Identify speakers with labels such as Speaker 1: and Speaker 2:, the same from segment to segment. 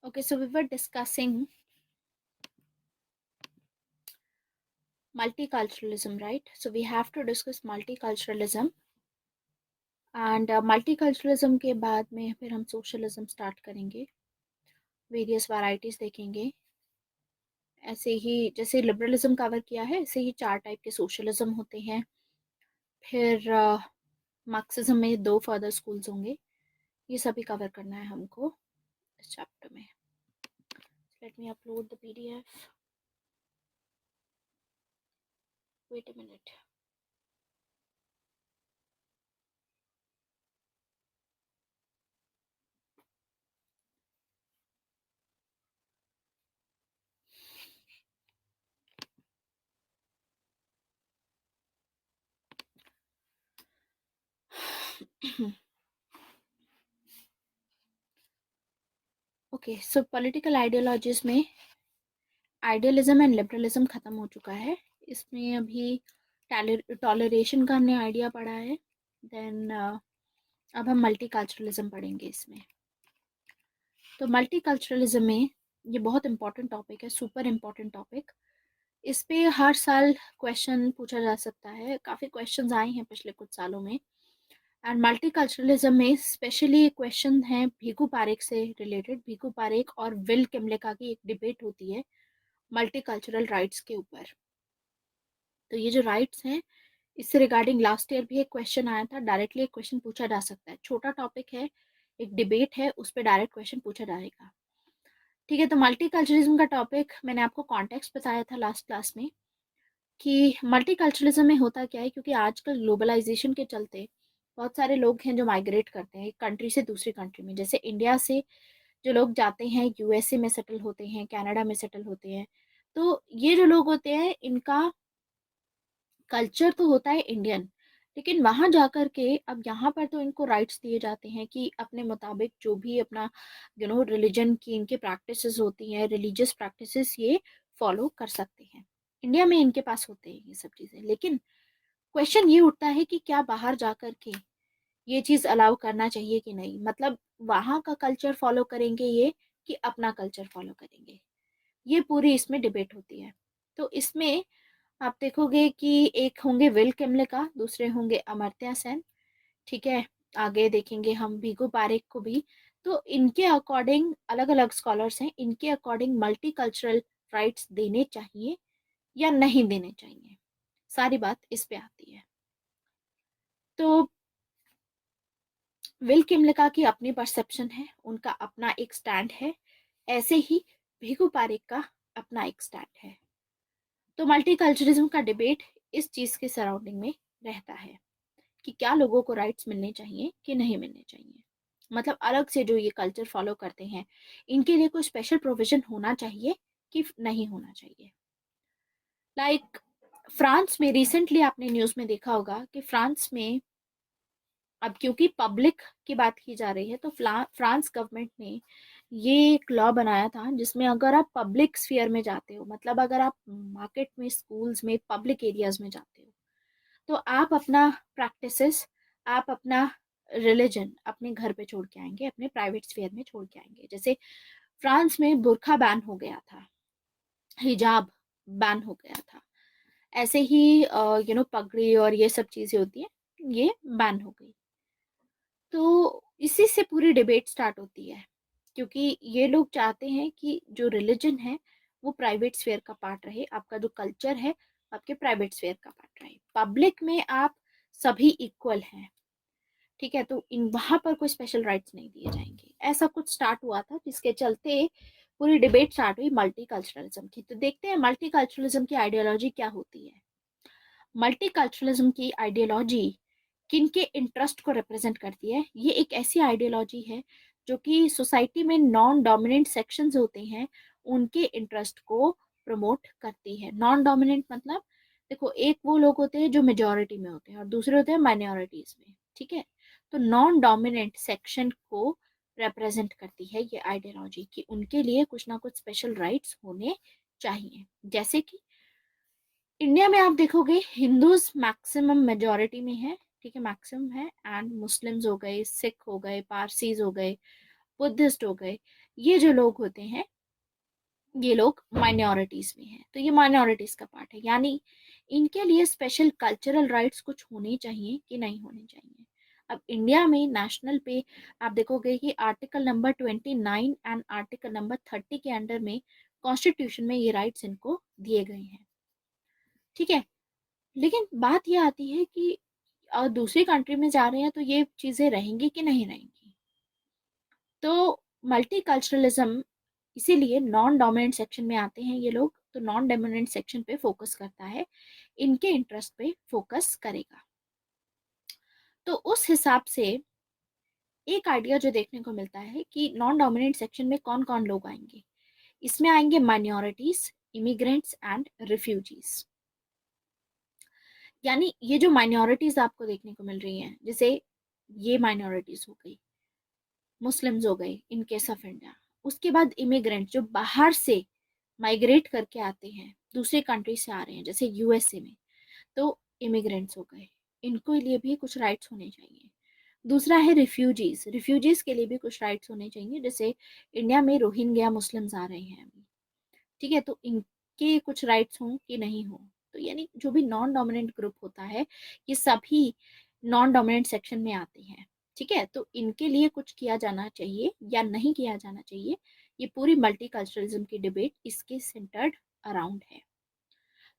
Speaker 1: Okay, so we were discussing multiculturalism, right? So we have to discuss multiculturalism and multiculturalism के बाद में फिर हम socialism start करेंगे, various varieties देखेंगे. ऐसे ही जैसे liberalism कवर किया है, ऐसे ही 4 टाइप के socialism होते हैं. फिर मार्क्सिज्म में 2 फर्दर स्कूल्स होंगे. ये सभी कवर करना है हमको इस चैप्टर में. Let me upload the PDF. Wait a minute. Okay, so political ideologies में आइडियलिज्म एंड लिबरलिज्म खत्म हो चुका है. इसमें अभी टॉलरेशन का हमने आइडिया पढ़ा है. देन अब हम मल्टीकल्चरलिज्म पढ़ेंगे इसमें. तो मल्टीकल्चरलिज्म में ये बहुत इंपॉर्टेंट टॉपिक है, सुपर इम्पोर्टेंट टॉपिक. इस पे हर साल क्वेश्चन पूछा जा सकता है. काफ़ी क्वेश्चंस आए हैं पिछले कुछ सालों में. एंड मल्टीकल्चरलिज्म में स्पेशली क्वेश्चन है भीखू पारेख से रिलेटेड. भीखू पारेख और विल किमलेका की एक डिबेट होती है मल्टीकल्चरल राइट्स के ऊपर. तो ये जो राइट्स हैं इससे रिगार्डिंग लास्ट ईयर भी एक क्वेश्चन आया था. डायरेक्टली एक क्वेश्चन पूछा जा सकता है. छोटा टॉपिक है, एक डिबेट है, उस पर डायरेक्ट क्वेश्चन पूछा जाएगा. ठीक है, तो मल्टीकल्चरलिज्म का टॉपिक मैंने आपको कॉन्टेक्स्ट बताया था लास्ट क्लास में कि मल्टीकल्चरलिज्म में होता क्या है. क्योंकि आजकल ग्लोबलाइजेशन के चलते बहुत सारे लोग हैं जो माइग्रेट करते हैं एक कंट्री से दूसरी कंट्री में. जैसे इंडिया से जो लोग जाते हैं यूएसए में सेटल होते हैं, कनाडा में सेटल होते हैं. तो ये जो लोग होते हैं इनका कल्चर तो होता है इंडियन, लेकिन वहां जाकर के अब यहाँ पर तो इनको राइट्स दिए जाते हैं कि अपने मुताबिक जो भी अपना रिलीजन की इनके प्रैक्टिसेस होती हैं, रिलीजियस प्रैक्टिसेस, ये फॉलो कर सकते हैं. इंडिया में इनके पास होते हैं ये सब चीज़ें. लेकिन क्वेश्चन ये उठता है कि क्या बाहर जाकर के ये चीज़ अलाउ करना चाहिए कि नहीं. मतलब वहाँ का कल्चर फॉलो करेंगे ये कि अपना कल्चर फॉलो करेंगे, ये पूरी इसमें डिबेट होती है. तो इसमें आप देखोगे कि एक होंगे विल किमलेका, दूसरे होंगे अमर्त्य सेन. ठीक है, आगे देखेंगे हम भीखू पारेख को भी. तो इनके अकॉर्डिंग अलग अलग स्कॉलर्स हैं, इनके अकॉर्डिंग मल्टीकल्चरल राइट्स देने चाहिए या नहीं देने चाहिए, सारी बात इस पे आती है. तो विल किमलेका की अपनी परसेप्शन है, उनका अपना एक स्टैंड है. ऐसे ही भीखू पारेख का अपना एक स्टैंड है. तो मल्टीकल्चरिज्म का डिबेट इस चीज के सराउंडिंग में रहता है कि क्या लोगों को राइट्स मिलने चाहिए कि नहीं मिलने चाहिए. मतलब अलग से जो ये कल्चर फॉलो करते हैं इनके लिए कोई स्पेशल प्रोविजन होना चाहिए कि नहीं होना चाहिए. लाइक फ्रांस में रिसेंटली आपने न्यूज में देखा होगा कि फ्रांस में अब क्योंकि पब्लिक की बात की जा रही है तो फ्रांस गवर्नमेंट ने ये एक लॉ बनाया था जिसमें अगर आप पब्लिक स्फीयर में जाते हो, मतलब अगर आप मार्केट में, स्कूल्स में, पब्लिक एरियाज में जाते हो, तो आप अपना प्रैक्टिसेस, आप अपना रिलीजन अपने घर पे छोड़ के आएंगे, अपने प्राइवेट स्फीयर में छोड़ के आएंगे. जैसे फ्रांस में बुर्खा बैन हो गया था, हिजाब बैन हो गया था. ऐसे ही पगड़ी और ये सब चीजें होती है, ये बैन हो गई. तो इसी से पूरी डिबेट स्टार्ट होती है क्योंकि ये लोग चाहते हैं कि जो रिलीजन है वो प्राइवेट स्फेयर का पार्ट रहे, आपका जो कल्चर है आपके प्राइवेट स्फेयर का पार्ट रहे. पब्लिक में आप सभी इक्वल हैं. ठीक है, तो इन वहां पर कोई स्पेशल राइट्स नहीं दिए जाएंगे. ऐसा कुछ स्टार्ट हुआ था जिसके चलते पूरी डिबेट स्टार्ट हुई मल्टीकल्चरलिज्म की. तो देखते हैं मल्टीकल्चरलिज्म की आइडियोलॉजी क्या होती है. मल्टीकल्चरलिज्म की आइडियोलॉजी किन के इंटरेस्ट को रिप्रेजेंट करती है. ये एक ऐसी आइडियोलॉजी है जो कि सोसाइटी में नॉन डोमिनेंट सेक्शंस होते हैं उनके इंटरेस्ट को प्रमोट करती है. नॉन डोमिनेंट मतलब देखो, एक वो लोग होते हैं जो मेजोरिटी में होते हैं और दूसरे होते हैं माइनॉरिटीज में. ठीक है, तो नॉन डोमिनेंट सेक्शन को रिप्रेजेंट करती है ये आइडियोलॉजी कि उनके लिए कुछ ना कुछ स्पेशल राइट्स होने चाहिए. जैसे कि इंडिया में आप देखोगे हिंदूज मैक्सिमम मेजोरिटी में है. ठीक है, मैक्सिमम है. एंड मुस्लिम्स हो गए, सिख हो गए, पारसीज हो गए, बुद्धिस्ट हो गए, ये जो लोग होते हैं ये लोग माइनॉरिटीज में हैं, तो ये माइनॉरिटीज का पार्ट है, यानी इनके लिए स्पेशल कल्चरल राइट्स कुछ होने चाहिए कि नहीं होने चाहिए। अब इंडिया में नेशनल पे आप देखोगे कि article number 29 and article number 30 के अंडर में कॉन्स्टिट्यूशन में ये राइट्स इनको दिए गए हैं, ठीक है। लेकिन बात ये आती है कि दूसरी कंट्री में जा रहे हैं तो ये चीजें रहेंगी कि नहीं रहेंगी। तो मल्टीकल्चरलिज्म इसीलिए नॉन डोमिनेंट सेक्शन में आते हैं ये लोग, तो नॉन डोमिनेंट सेक्शन पे फोकस करता है, इनके इंटरेस्ट पे फोकस करेगा। तो उस हिसाब से एक आइडिया जो देखने को मिलता है कि नॉन डोमिनेंट सेक्शन में कौन कौन लोग आएंगे, इसमें आएंगे माइनॉरिटीज, इमिग्रेंट्स एंड रिफ्यूजीज। यानी ये जो माइनॉरिटीज आपको देखने को मिल रही हैं, जैसे ये माइनॉरिटीज हो गई, मुस्लिम्स हो गए इन केस ऑफ इंडिया, उसके बाद इमिग्रेंट जो बाहर से माइग्रेट करके आते हैं, दूसरे कंट्री से आ रहे हैं जैसे यूएसए में, तो इमिग्रेंट्स हो गए, इनको लिए भी कुछ राइट्स होने चाहिए। दूसरा है रिफ्यूजीज, रिफ्यूजीज के लिए भी कुछ राइट्स होने चाहिए, जैसे इंडिया में रोहिंग्या मुस्लिम्स आ रहे हैं अभी, ठीक है, तो इनके कुछ राइट्स हों कि नहीं हो। तो यानी जो भी नॉन डोमिनेंट ग्रुप होता है ये सभी नॉन डोमिनेंट सेक्शन में आते हैं, ठीक है, तो इनके लिए कुछ किया जाना चाहिए या नहीं किया जाना चाहिए, ये पूरी मल्टीकल्चरलिज्म की डिबेट इसके सेंटर्ड अराउंड है।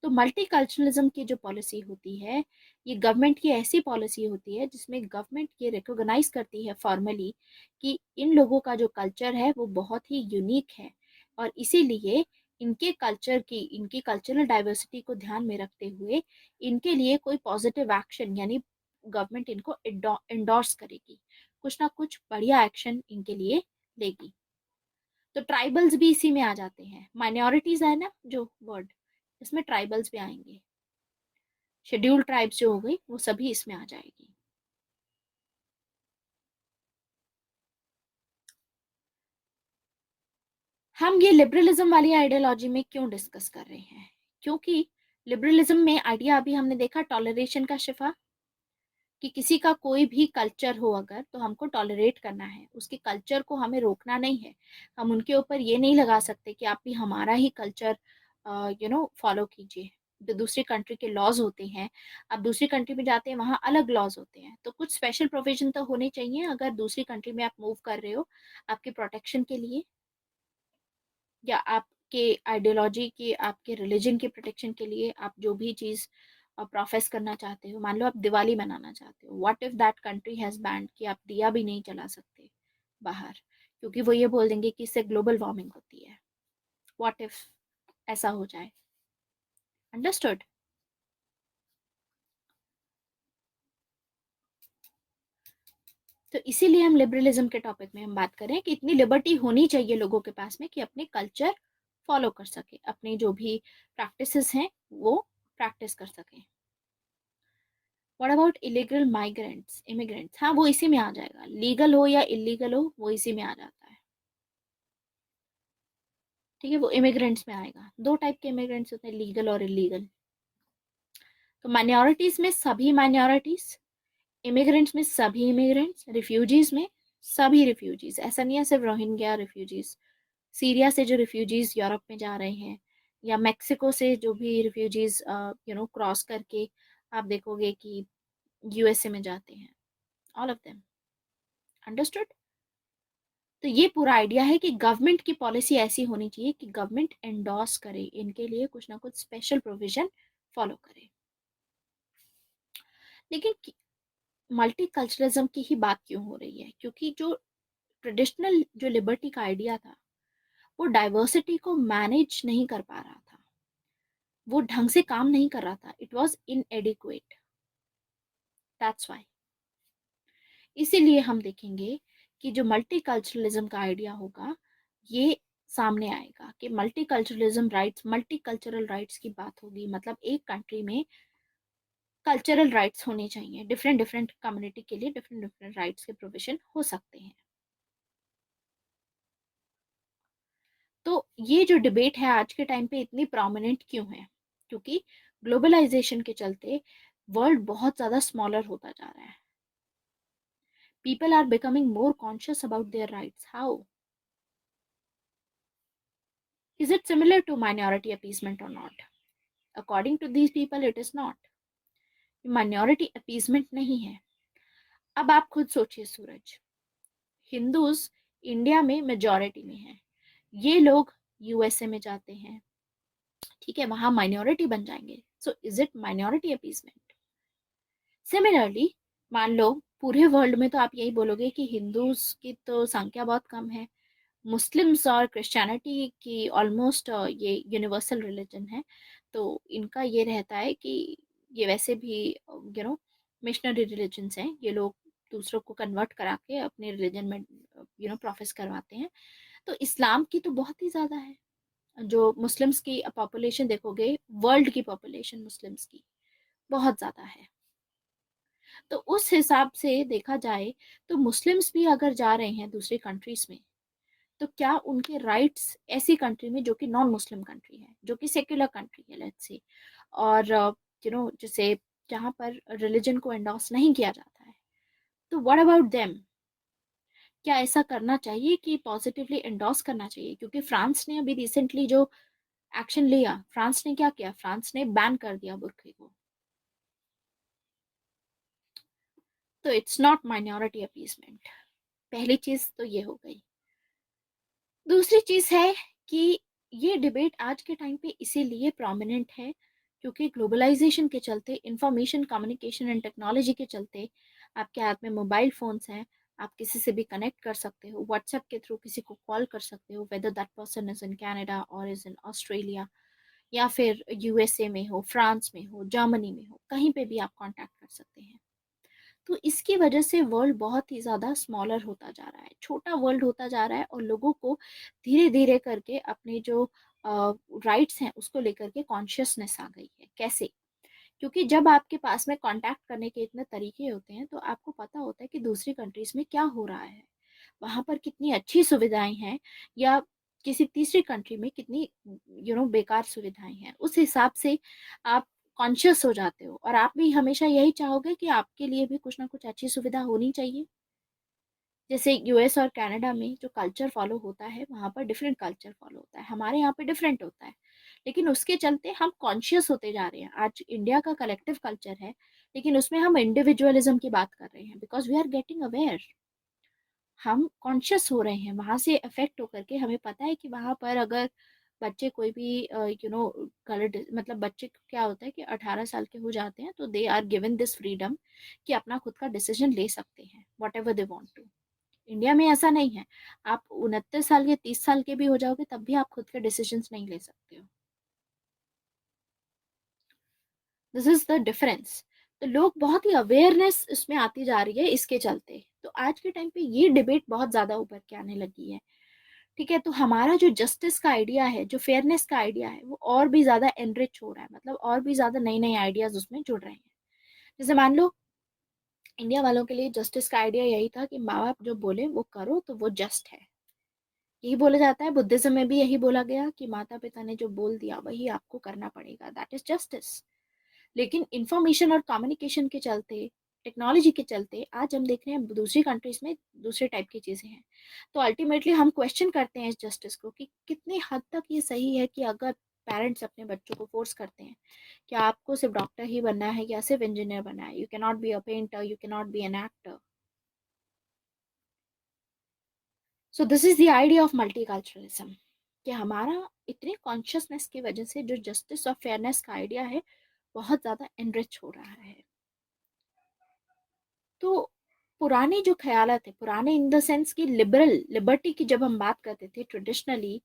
Speaker 1: तो मल्टीकल्चरलिज्म की जो पॉलिसी होती है ये गवर्नमेंट की ऐसी पॉलिसी होती है जिसमें गवर्नमेंट ये रिकॉग्नाइज करती है फॉर्मली कि इन लोगों का जो कल्चर है वो बहुत ही यूनिक है, और इसीलिए इनके कल्चर की, इनकी कल्चरल डाइवर्सिटी को ध्यान में रखते हुए इनके लिए कोई पॉजिटिव एक्शन, यानी गवर्नमेंट इनको इंडोर्स करेगी, कुछ ना कुछ बढ़िया एक्शन इनके लिए लेगी। तो ट्राइबल्स भी इसी में आ जाते हैं, माइनॉरिटीज है ना जो वर्ड, इसमें ट्राइबल्स भी आएंगे, शेड्यूल्ड ट्राइब्स जो हो गई वो सभी इसमें आ जाएगी। हम ये लिबरलिज्म वाली आइडियोलॉजी में क्यों डिस्कस कर रहे हैं, क्योंकि लिबरलिज्म में आइडिया अभी हमने देखा टॉलरेशन का शिफा, कि किसी का कोई भी कल्चर हो अगर तो हमको टॉलरेट करना है, उसके कल्चर को हमें रोकना नहीं है, हम उनके ऊपर ये नहीं लगा सकते कि आप भी हमारा ही कल्चर फॉलो कीजिए। जो दूसरी कंट्री के लॉज होते हैं, आप दूसरी कंट्री में जाते हैं वहाँ अलग लॉज होते हैं, तो कुछ स्पेशल प्रोविजन तो होने चाहिए अगर दूसरी कंट्री में आप मूव कर रहे हो आपके प्रोटेक्शन के लिए, या आपके आइडियोलॉजी के, आपके रिलीजन के प्रोटेक्शन के लिए, आप जो भी चीज़ प्रोफेस करना चाहते हो, मान लो आप दिवाली मनाना चाहते हो, what if that country has banned कि आप दिया भी नहीं जला सकते बाहर, क्योंकि वो ये बोल देंगे कि इससे ग्लोबल वार्मिंग होती है, व्हाट इफ ऐसा हो जाए। अंडरस्टूड। तो इसीलिए हम लिबरलिज्म के टॉपिक में हम बात करें कि इतनी लिबर्टी होनी चाहिए लोगों के पास में कि अपने कल्चर फॉलो कर सके, अपने जो भी प्रैक्टिसेस हैं वो प्रैक्टिस कर सकें। What about illegal migrants, immigrants, हाँ वो इसी में आ जाएगा, लीगल हो या इलीगल हो वो इसी में आ जाता है, ठीक है, वो इमिग्रेंट्स में आएगा। दो टाइप के इमिग्रेंट्स होते हैं, लीगल और इलीगल। तो माइनॉरिटीज में सभी माइनॉरिटीज, इमिग्रेंट्स में सभी इमिग्रेंट्स, रिफ्यूजीज में सभी रिफ्यूजीज, ऐसा नहीं है सिर्फ रोहिंग्या रिफ्यूजीज, सीरिया से जो रिफ्यूजीज यूरोप में जा रहे हैं, या मेक्सिको से जो भी रिफ्यूजीज क्रॉस करके आप देखोगे कि यूएसए में जाते हैं, ऑल ऑफ देम। अंडरस्टूड। तो ये पूरा आइडिया है कि गवर्नमेंट की पॉलिसी ऐसी होनी चाहिए कि गवर्नमेंट एंडोर्स करे, इनके लिए कुछ ना कुछ स्पेशल प्रोविजन फॉलो करे। लेकिन मल्टीकल्चरलिज्म की ही बात क्यों हो रही है, क्योंकि जो ट्रेडिशनल जो लिबर्टी का आइडिया था वो डाइवर्सिटी को मैनेज नहीं कर पा रहा था, वो ढंग से काम नहीं कर रहा था, इट वॉज इनएडिक्वेट, दैट्स वाई। इसीलिए हम देखेंगे कि जो मल्टीकल्चरलिज्म का आइडिया होगा ये सामने आएगा कि मल्टीकल्चरलिज्म राइट्स, मल्टीकल्चरल राइट्स की बात होगी, मतलब एक कंट्री में कल्चरल राइट्स होने चाहिए, डिफरेंट डिफरेंट कम्युनिटी के लिए डिफरेंट डिफरेंट राइट्स के प्रोविजन हो सकते हैं। तो ये जो डिबेट है आज के टाइम पे इतनी प्रोमिनेंट क्यों है, क्योंकि ग्लोबलाइजेशन के चलते वर्ल्ड बहुत ज़्यादा स्मॉलर होता जा रहा है, people are becoming more conscious about their rights. How? Is it similar to minority appeasement or not? According to these people, it is not. Minority appeasement नहीं है। अब आप खुद सोचिए सूरज, हिंदूज इंडिया में मेजॉरिटी में हैं, ये लोग यूएसए में जाते हैं, ठीक है, वहां माइनॉरिटी बन जाएंगे, so is it minority appeasement? Similarly मान लो पूरे वर्ल्ड में तो आप यही बोलोगे कि हिंदूज की तो संख्या बहुत कम है, मुस्लिम्स और क्रिश्चियनिटी की ऑलमोस्ट ये यूनिवर्सल रिलीजन है, तो इनका ये रहता है कि ये वैसे भी मिशनरी रिलीजन्स हैं, ये लोग दूसरों को कन्वर्ट करा के अपने रिलीजन में प्रोफेस करवाते हैं। तो इस्लाम की तो बहुत ही ज़्यादा है, जो मुस्लिम्स की पॉपुलेशन देखोगे, वर्ल्ड की पॉपुलेशन मुस्लिम्स की बहुत ज़्यादा है। तो उस हिसाब से देखा जाए तो मुस्लिम्स भी अगर जा रहे हैं दूसरी कंट्रीज में, तो क्या उनके राइट्स ऐसी कंट्री में जो कि नॉन मुस्लिम कंट्री है, जो कि सेक्युलर कंट्री है लेट्स से, और जैसे जहाँ पर रिलीजन को एंडोर्स नहीं किया जाता है, तो व्हाट अबाउट देम? क्या ऐसा करना चाहिए कि पॉजिटिवली एंडोर्स करना चाहिए? क्योंकि फ्रांस ने अभी रिसेंटली जो एक्शन लिया, फ्रांस ने क्या किया, फ्रांस ने बैन कर दिया बुर्के को। तो इट्स नॉट माइनॉरिटी अपीसमेंट, पहली चीज तो ये हो गई। दूसरी चीज है कि ये डिबेट आज के टाइम पे इसीलिए प्रोमिनेंट है क्योंकि ग्लोबलाइजेशन के चलते, इंफॉर्मेशन कम्युनिकेशन एंड टेक्नोलॉजी के चलते, आपके हाथ में मोबाइल फोन्स हैं, आप किसी से भी कनेक्ट कर सकते हो, व्हाट्सएप के थ्रू किसी को कॉल कर सकते हो, whether that person is in Canada और इज इन ऑस्ट्रेलिया, या फिर यूएसए में हो, फ्रांस में हो, जर्मनी में हो, कहीं पे भी आप कांटेक्ट कर सकते हैं। तो इसकी वजह से वर्ल्ड बहुत ही ज़्यादा स्मॉलर होता जा रहा है, छोटा वर्ल्ड होता जा रहा है, और लोगों को धीरे धीरे करके अपने जो राइट्स हैं उसको लेकर के कॉन्शियसनेस आ गई है। कैसे? क्योंकि जब आपके पास में कांटेक्ट करने के इतने तरीके होते हैं, तो आपको पता होता है कि दूसरी कंट्रीज में क्या हो रहा है, वहां पर कितनी अच्छी सुविधाएं हैं, या किसी तीसरी कंट्री में कितनी बेकार सुविधाएं हैं। उस हिसाब से आप कॉन्शियस हो जाते हो, और आप भी हमेशा यही चाहोगे कि आपके लिए भी कुछ ना कुछ अच्छी सुविधा होनी चाहिए। जैसे यूएस और कनाडा में जो कल्चर फॉलो होता है, वहां पर डिफरेंट कल्चर फॉलो होता है, हमारे यहाँ पे डिफरेंट होता है, लेकिन उसके चलते हम कॉन्शियस होते जा रहे हैं। आज इंडिया का कलेक्टिव कल्चर है, लेकिन उसमें हम इंडिविजुअलिज्म की बात कर रहे हैं, because we are getting aware, हम कॉन्शियस हो रहे हैं वहां से अफेक्ट होकर के। हमें पता है कि वहां पर अगर बच्चे कोई भी गलत, मतलब बच्चे को क्या होता है कि 18 साल के हो जाते हैं, तो they are given this freedom कि अपना खुद का डिसीजन ले सकते हैं what ever they want to. India में ऐसा नहीं है, आप 29 साल के 30 साल के भी हो जाओगे तब भी आप खुद के डिसीजन नहीं ले सकते हो। This is the difference. तो लोग बहुत ही अवेयरनेस इसमें आती जा रही है इसके चलते, तो आज के टाइम पे ये डिबेट बहुत ज्यादा ऊपर के आने लगी है। ठीक है, तो हमारा जो जस्टिस का आइडिया है, जो फेयरनेस का आइडिया है, वो और भी ज्यादा एनरिच हो रहा है, मतलब और भी ज्यादा नए नए आइडियाज उसमें जुड़ रहे हैं। जैसे मान लो इंडिया वालों के लिए जस्टिस का आइडिया यही था कि माँ बाप जो बोले वो करो तो वो जस्ट है, यही बोला जाता है। बुद्धिज्म में भी यही बोला गया कि माता पिता ने जो बोल दिया वही आपको करना पड़ेगा, दैट इज जस्टिस। लेकिन इंफॉर्मेशन और कम्युनिकेशन के चलते, टेक्नोलॉजी के चलते आज हम देख रहे हैं दूसरी कंट्रीज में दूसरे टाइप की चीजें हैं। तो अल्टीमेटली हम क्वेश्चन करते हैं इस जस्टिस को कि कितनी हद तक ये सही है कि अगर पेरेंट्स अपने बच्चों को फोर्स करते हैं कि आपको सिर्फ डॉक्टर ही बनना है या सिर्फ इंजीनियर बनना है, you can not be a painter, you can not B an actor. So this is the idea of multiculturalism, कि हमारा इतनी कॉन्शियसनेस की वजह से जो जस्टिस और फेयरनेस का आइडिया है बहुत ज़्यादा एनरिच हो रहा है। तो पुराने जो ख्यालात थे, पुराने इन द सेंस की लिबरल लिबर्टी की जब हम बात करते थे ट्रेडिशनली,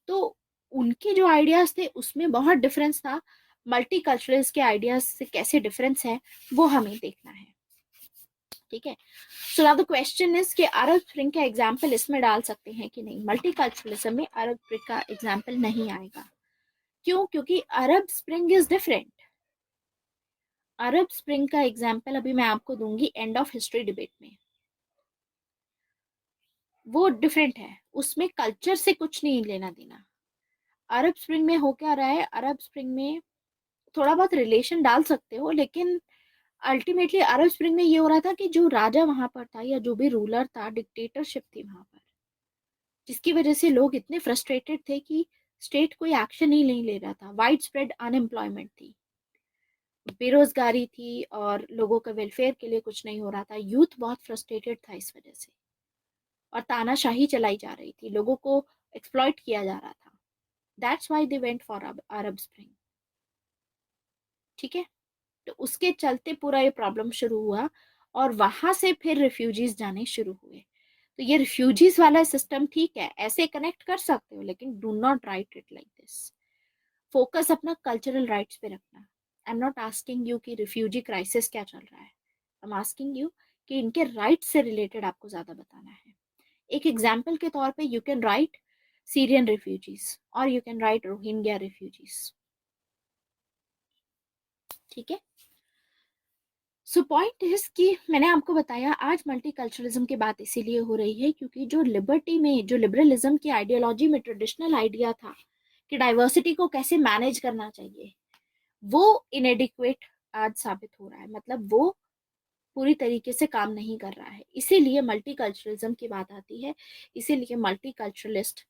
Speaker 1: तो उनके जो आइडियाज थे उसमें बहुत डिफरेंस था। मल्टीकल्चरल्स के आइडियाज से कैसे डिफरेंस है वो हमें देखना है। ठीक है, so now the question is कि अरब स्प्रिंग का एग्जाम्पल इसमें डाल सकते हैं कि नहीं? मल्टीकल्चरलिज्म में अरब स्प्रिंग का एग्जाम्पल नहीं आएगा। क्यों? क्योंकि Arab spring is different. Arab spring का एग्जाम्पल अभी मैं आपको दूंगी एंड ऑफ हिस्ट्री डिबेट में, वो डिफरेंट है, उसमें कल्चर से कुछ नहीं लेना देना। अरब स्प्रिंग में हो क्या रहा है, अरब स्प्रिंग में थोड़ा बहुत रिलेशन डाल सकते हो, लेकिन अल्टीमेटली अरब स्प्रिंग में ये हो रहा था कि जो राजा वहां पर था या जो भी रूलर था, डिक्टेटरशिप थी वहां पर, जिसकी वजह से लोग इतने फ्रस्ट्रेटेड थे कि स्टेट कोई एक्शन ही नहीं ले रहा था, वाइड स्प्रेड अनएम्प्लॉयमेंट थी, बेरोजगारी थी और लोगों के वेलफेयर के लिए कुछ नहीं हो रहा था। यूथ बहुत फ्रस्ट्रेटेड था इस वजह से, और तानाशाही चलाई जा रही थी, लोगों को एक्सप्लॉइट किया जा रहा था। That's why they went for Arab spring. ठीक है, तो उसके चलते पूरा ये प्रॉब्लम शुरू हुआ, और वहां से फिर रिफ्यूजीज जाने शुरू हुए। तो ये रिफ्यूजीज वाला सिस्टम ठीक है, ऐसे कनेक्ट कर सकते हो, लेकिन do not right it like this. Focus अपना कल्चरल राइट्स पे रखना। I am not asking you कि रिफ्यूजी क्राइसिस क्या चल रहा है, आई एम आस्किंग यू कि इनके राइट्स से रिलेटेड आपको ज्यादा बताना है। एक एग्जाम्पल के तौर पे you can write Syrian refugees और you can write Rohingya refugees. ठीक है, सो पॉइंट इज कि मैंने आपको बताया आज मल्टीकल्चरलिज्म की बात इसीलिए हो रही है क्योंकि जो लिबर्टी में, जो लिबरलिज्म की आइडियोलॉजी में ट्रेडिशनल आइडिया था कि डाइवर्सिटी को कैसे मैनेज करना चाहिए, वो इनएडिक्वेट आज साबित हो रहा है। मतलब वो पूरी तरीके से काम नहीं कर रहा है, इसीलिए मल्टीकल्चरलिज्म की बात आती है, इसीलिए मल्टीकल्चरलिस्ट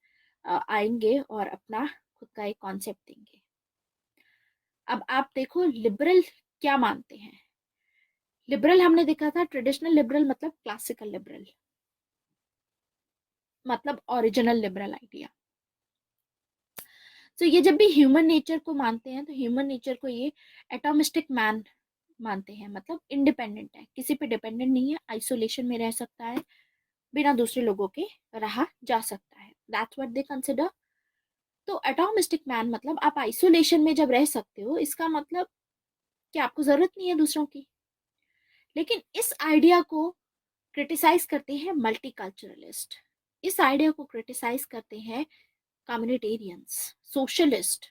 Speaker 1: आएंगे और अपना खुद का एक कॉन्सेप्ट देंगे। अब आप देखो लिबरल क्या मानते हैं। लिबरल हमने देखा था, ट्रेडिशनल लिबरल मतलब क्लासिकल लिबरल, मतलब ओरिजिनल लिबरल आइडिया। तो ये जब भी ह्यूमन नेचर को मानते हैं तो ह्यूमन नेचर को ये एटॉमिस्टिक मैन मानते हैं, मतलब इंडिपेंडेंट है, किसी पे डिपेंडेंट नहीं है, आइसोलेशन में रह सकता है, बिना दूसरे लोगों के रहा जा सकता है। That's what they consider. तो एटॉमिस्टिक मैन मतलब आप आइसोलेशन में जब रह सकते हो, इसका मतलब कि आपको जरूरत नहीं है दूसरों की। लेकिन इस आइडिया को क्रिटिसाइज करते हैं मल्टीकल्चरलिस्ट, इस आइडिया को क्रिटिसाइज करते हैं कम्युनिटेरियंस, सोशलिस्ट,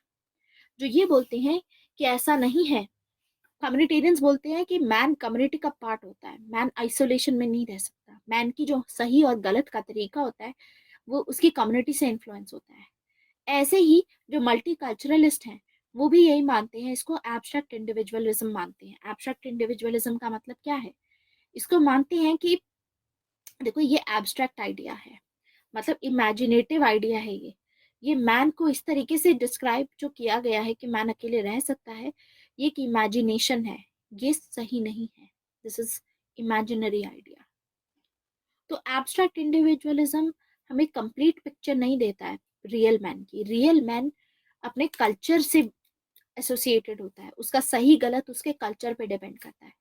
Speaker 1: जो ये बोलते हैं कि ऐसा नहीं है। कम्युनिटेरियंस बोलते हैं कि मैन कम्युनिटी का पार्ट होता है, मैन आइसोलेशन में नहीं रह सकता, मैन की जो सही और गलत का तरीका होता है वो उसकी कम्युनिटी से इन्फ्लुएंस होता है। ऐसे ही जो मल्टीकल्चरलिस्ट हैं वो भी यही मानते हैं, इसको एब्स्ट्रैक्ट इंडिविजुअलिज्म मानते हैं। एब्स्ट्रैक्ट इंडिविजुअलिज्म का मतलब क्या है, इसको मानते हैं कि देखो ये एब्स्ट्रैक्ट आइडिया है, मतलब इमेजिनेटिव आइडिया है ये मैन को इस तरीके से डिस्क्राइब जो किया गया है कि मैन अकेले रह सकता है, ये एक इमेजिनेशन है, ये सही नहीं है, दिस इज इमेजिनरी आइडिया। तो एब्स्ट्रैक्ट इंडिविजुअलिज्म हमें कंप्लीट पिक्चर नहीं देता है रियल मैन की। रियल मैन अपने कल्चर से एसोसिएटेड होता है, उसका सही गलत उसके कल्चर पे डिपेंड करता है।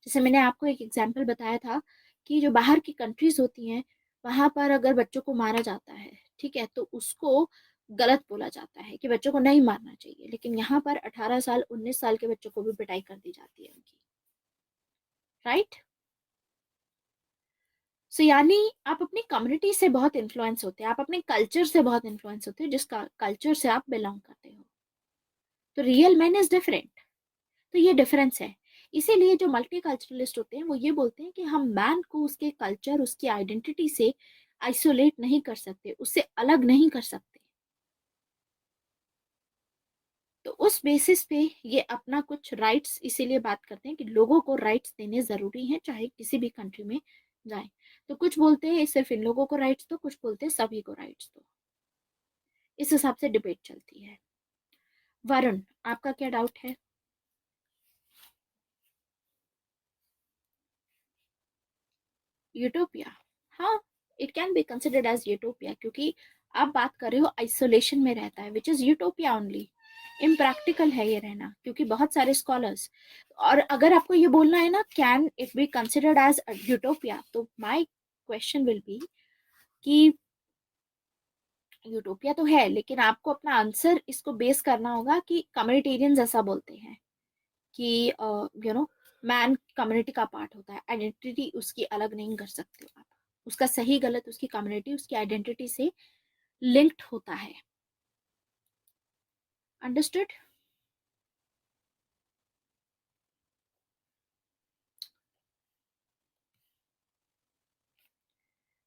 Speaker 1: जैसे मैंने आपको एक एग्जांपल बताया था कि जो बाहर की कंट्रीज होती हैं वहां पर अगर बच्चों को मारा जाता है, ठीक है, तो उसको गलत बोला जाता है कि बच्चों को नहीं मारना चाहिए, लेकिन यहाँ पर 18 साल 19 साल के बच्चों को भी पिटाई कर दी जाती है उनकी। राइट, सो यानी आप अपनी कम्युनिटी से बहुत इन्फ्लुएंस होते हैं, आप अपने कल्चर से बहुत इन्फ्लुएंस होते हैं, जिसका कल्चर से आप बिलोंग करते हो। तो रियल मैन इज डिफरेंट, तो ये डिफरेंस है। इसीलिए जो मल्टीकल्चरलिस्ट होते हैं वो ये बोलते हैं कि हम मैन को उसके कल्चर, उसकी आइडेंटिटी से आइसोलेट नहीं कर सकते, उससे अलग नहीं कर सकते। तो उस बेसिस पे ये अपना कुछ राइट्स इसीलिए बात करते हैं कि लोगों को राइट्स देने जरूरी हैं चाहे किसी भी कंट्री में जाए। तो कुछ बोलते हैं सिर्फ इन लोगों को राइट्स दो, कुछ बोलते हैं सभी को राइट्स दो। इस हिसाब से डिबेट चलती है। वरुण, आपका क्या डाउट है? यूटोपिया, हाँ, it can be considered as utopia, क्योंकि आप बात कर रहे हो आइसोलेशन में रहता है, which is utopia only. Impractical है ये रहना, क्योंकि बहुत सारे स्कॉलर्स, और अगर आपको ये बोलना है ना can it be considered as utopia, तो माय क्वेश्चन विल बी कि यूटोपिया तो है, लेकिन आपको अपना आंसर इसको बेस करना होगा कि कम्युनिटेरियंस ऐसा बोलते हैं कि मैन कम्युनिटी का पार्ट होता है, आइडेंटिटी उसकी अलग नहीं कर सकते हो आप, उसका सही गलत उसकी कम्युनिटी, उसकी आइडेंटिटी से लिंक्ड होता है। Understood?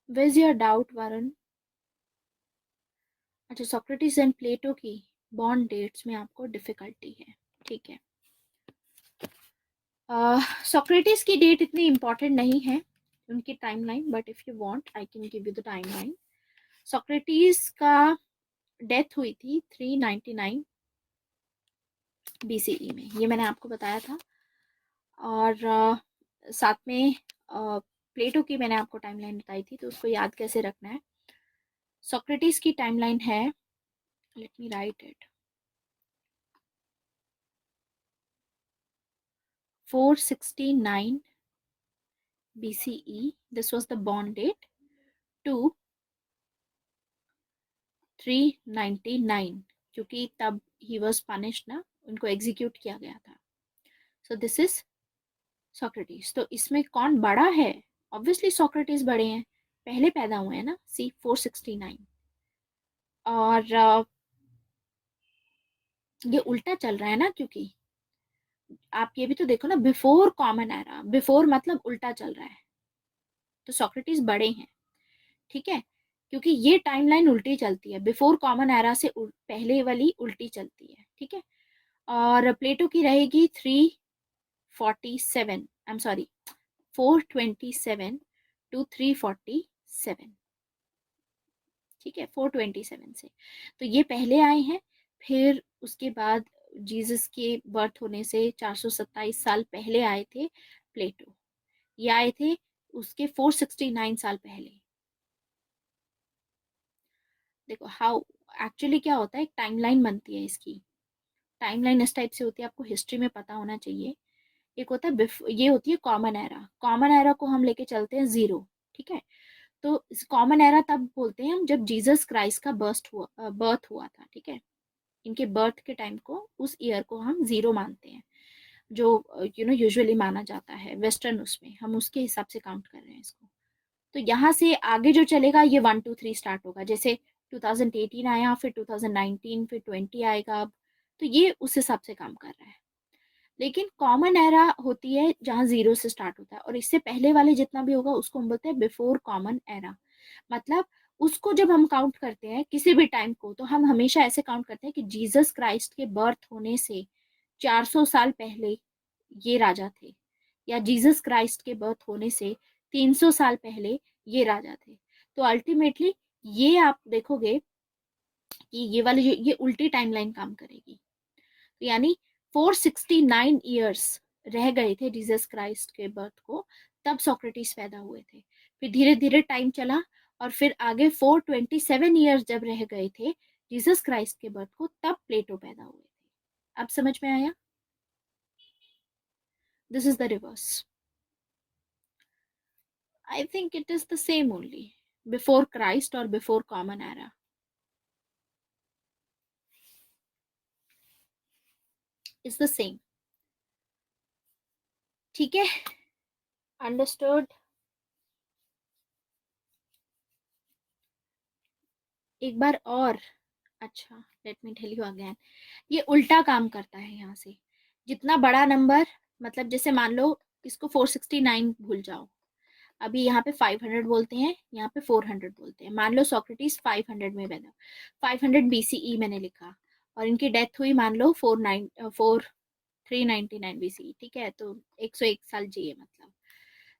Speaker 1: What's your doubt Varun? अच्छा, सोक्रेटिस एंड प्लेटो की बॉन्ड डेट्स में आपको डिफिकल्टी है, ठीक है। सोक्रेटिस की डेट इतनी इंपॉर्टेंट नहीं है, उनकी timeline, but if you want I can give you the timeline. Socrates का डेथ हुई थी 399 BCE में, ये मैंने आपको बताया था। और साथ में प्लेटो की मैंने आपको टाइमलाइन बताई थी, तो उसको याद कैसे रखना है। सोक्रेटिस की टाइमलाइन है, let me right it, 469 BCE, this was the born date, to 399, क्योंकि तब ही वॉज पनिश्ड ना, उनको एग्जीक्यूट किया गया था। सो दिस इज सोक्रेटिस। तो इसमें कौन बड़ा है? ऑब्वियसली सोक्रेटिस बड़े हैं, पहले पैदा हुए हैं ना, सी 469। और ये उल्टा चल रहा है ना, क्योंकि आप ये भी तो देखो ना, बिफोर कॉमन एरा, बिफोर मतलब उल्टा चल रहा है, तो सोक्रेटिस बड़े हैं, ठीक है, क्योंकि ये टाइमलाइन उल्टी चलती है, बिफोर कॉमन एरा से पहले वाली उल्टी चलती है, ठीक है। और प्लेटो की रहेगी 347, आई एम सॉरी 427 to 347, ठीक है, 427 से। तो ये पहले आए हैं, फिर उसके बाद जीसस के बर्थ होने से 427 साल पहले आए थे प्लेटो, ये आए थे उसके 469 साल पहले। देखो हाउ एक्चुअली क्या होता है, एक टाइमलाइन बनती है इसकी। टाइमलाइन इस टाइप से होती है, आपको हिस्ट्री में पता होना चाहिए। एक होता है ये होती है कॉमन एरा, कॉमन एरा को हम लेके चलते हैं जीरो, ठीक है। तो कॉमन एरा तब बोलते हैं हम जब जीसस क्राइस्ट का बर्थ हुआ था, ठीक है। इनके बर्थ के टाइम को, उस ईयर को हम जीरो मानते हैं, जो यूजुअली माना जाता है वेस्टर्न, उसमें हम उसके हिसाब से काउंट कर रहे हैं इसको। तो यहाँ से आगे जो चलेगा ये 1 2 3 स्टार्ट होगा, जैसे 2018 आया, फिर 2019, फिर 20 आएगा अब, तो ये उस हिसाब से काम कर रहा है। लेकिन कॉमन एरा होती है जहाँ जीरो से स्टार्ट होता है, और इससे पहले वाले जितना भी होगा उसको हम बोलते हैं बिफोर कॉमन एरा। मतलब उसको जब हम काउंट करते हैं किसी भी टाइम को, तो हम हमेशा ऐसे काउंट करते हैं कि जीसस क्राइस्ट के बर्थ होने से 400 साल पहले ये राजा थे, या जीसस क्राइस्ट के बर्थ होने से 300 साल पहले ये राजा थे। तो अल्टीमेटली ये आप देखोगे कि ये वाली ये उल्टी टाइमलाइन काम करेगी। तो यानी 469 ईयर्स रह गए थे जीसस क्राइस्ट के बर्थ को, तब सोक्रेटिस पैदा हुए थे। फिर धीरे धीरे टाइम चला, और फिर आगे 427 ईयर्स जब रह गए थे जीसस क्राइस्ट के बर्थ को, तब प्लेटो पैदा हुए थे। अब समझ में आया? This is the reverse. I think it is the same only, before Christ और before common era is the same, ठीक है, अंडरस्टूड। एक बार और, अच्छा, let me tell you again, ये उल्टा काम करता है यहाँ से। जितना बड़ा नंबर, मतलब जैसे मान लो इसको 469 भूल जाओ, अभी यहाँ पे 500 बोलते हैं, यहाँ पे 400 बोलते हैं। मान लो सोक्रेटिस 500 में पैदा, 500 BCE मैंने लिखा, और इनकी डेथ हुई मान लो 399 BCE, ठीक है, तो 101 साल जिए मतलब।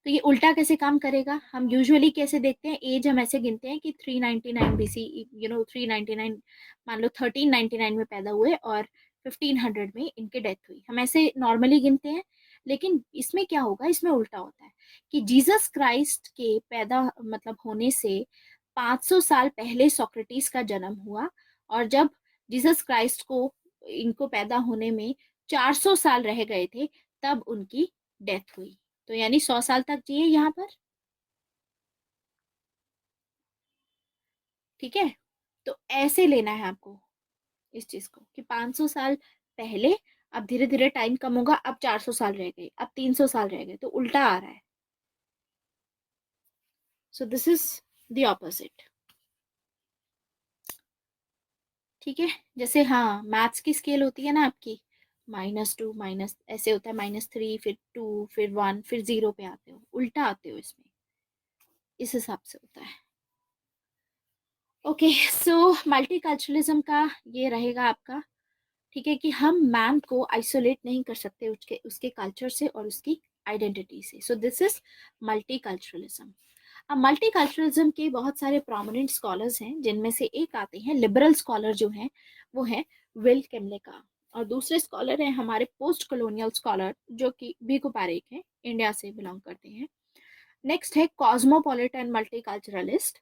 Speaker 1: तो ये उल्टा कैसे काम करेगा, हम यूजुअली कैसे देखते हैं, एज हम ऐसे गिनते हैं कि 399 BC, 399, मान लो 1399 में पैदा हुए और 1500 में इनके डेथ हुई, हम ऐसे नॉर्मली गिनते हैं। लेकिन इसमें क्या होगा, इसमें उल्टा होता है कि जीसस क्राइस्ट के पैदा मतलब होने से 500 साल पहले सोक्रेटिस का जन्म हुआ, और जब जीसस क्राइस्ट को, इनको पैदा होने में 400 साल रह गए थे, तब उनकी डेथ हुई। तो यानी 100 साल तक जिए यहाँ पर, ठीक है। तो ऐसे लेना है आपको इस चीज को, कि 500 साल पहले, अब धीरे धीरे टाइम कम होगा, अब 400 साल रह गए, अब 300 साल रह गए, तो उल्टा आ रहा है। So this is the opposite, ठीक है। जैसे हाँ, मैथ्स की स्केल होती है ना आपकी, -2 माइनस ऐसे होता है, -3, फिर 2, फिर 1, फिर 0 पे आते हो, उल्टा आते हो इसमें, इस हिसाब से होता है। ओके, सो मल्टीकल्चरलिज्म का ये रहेगा आपका, ठीक है, कि हम मैन को आइसोलेट नहीं कर सकते उसके उसके कल्चर से और उसकी आइडेंटिटी से। सो दिस इज मल्टीकल्चरलिज्म। अब मल्टीकल्चरलिज्म के बहुत सारे प्रोमिनेंट स्कॉलर्स हैं, जिनमें से एक आते हैं लिबरल स्कॉलर जो हैं, वो है विल किमलेका, और दूसरे स्कॉलर हैं हमारे पोस्ट कॉलोनियल स्कॉलर जो कि भिगो पारेख हैं, इंडिया से बिलोंग करते हैं। नेक्स्ट है cosmopolitan multiculturalist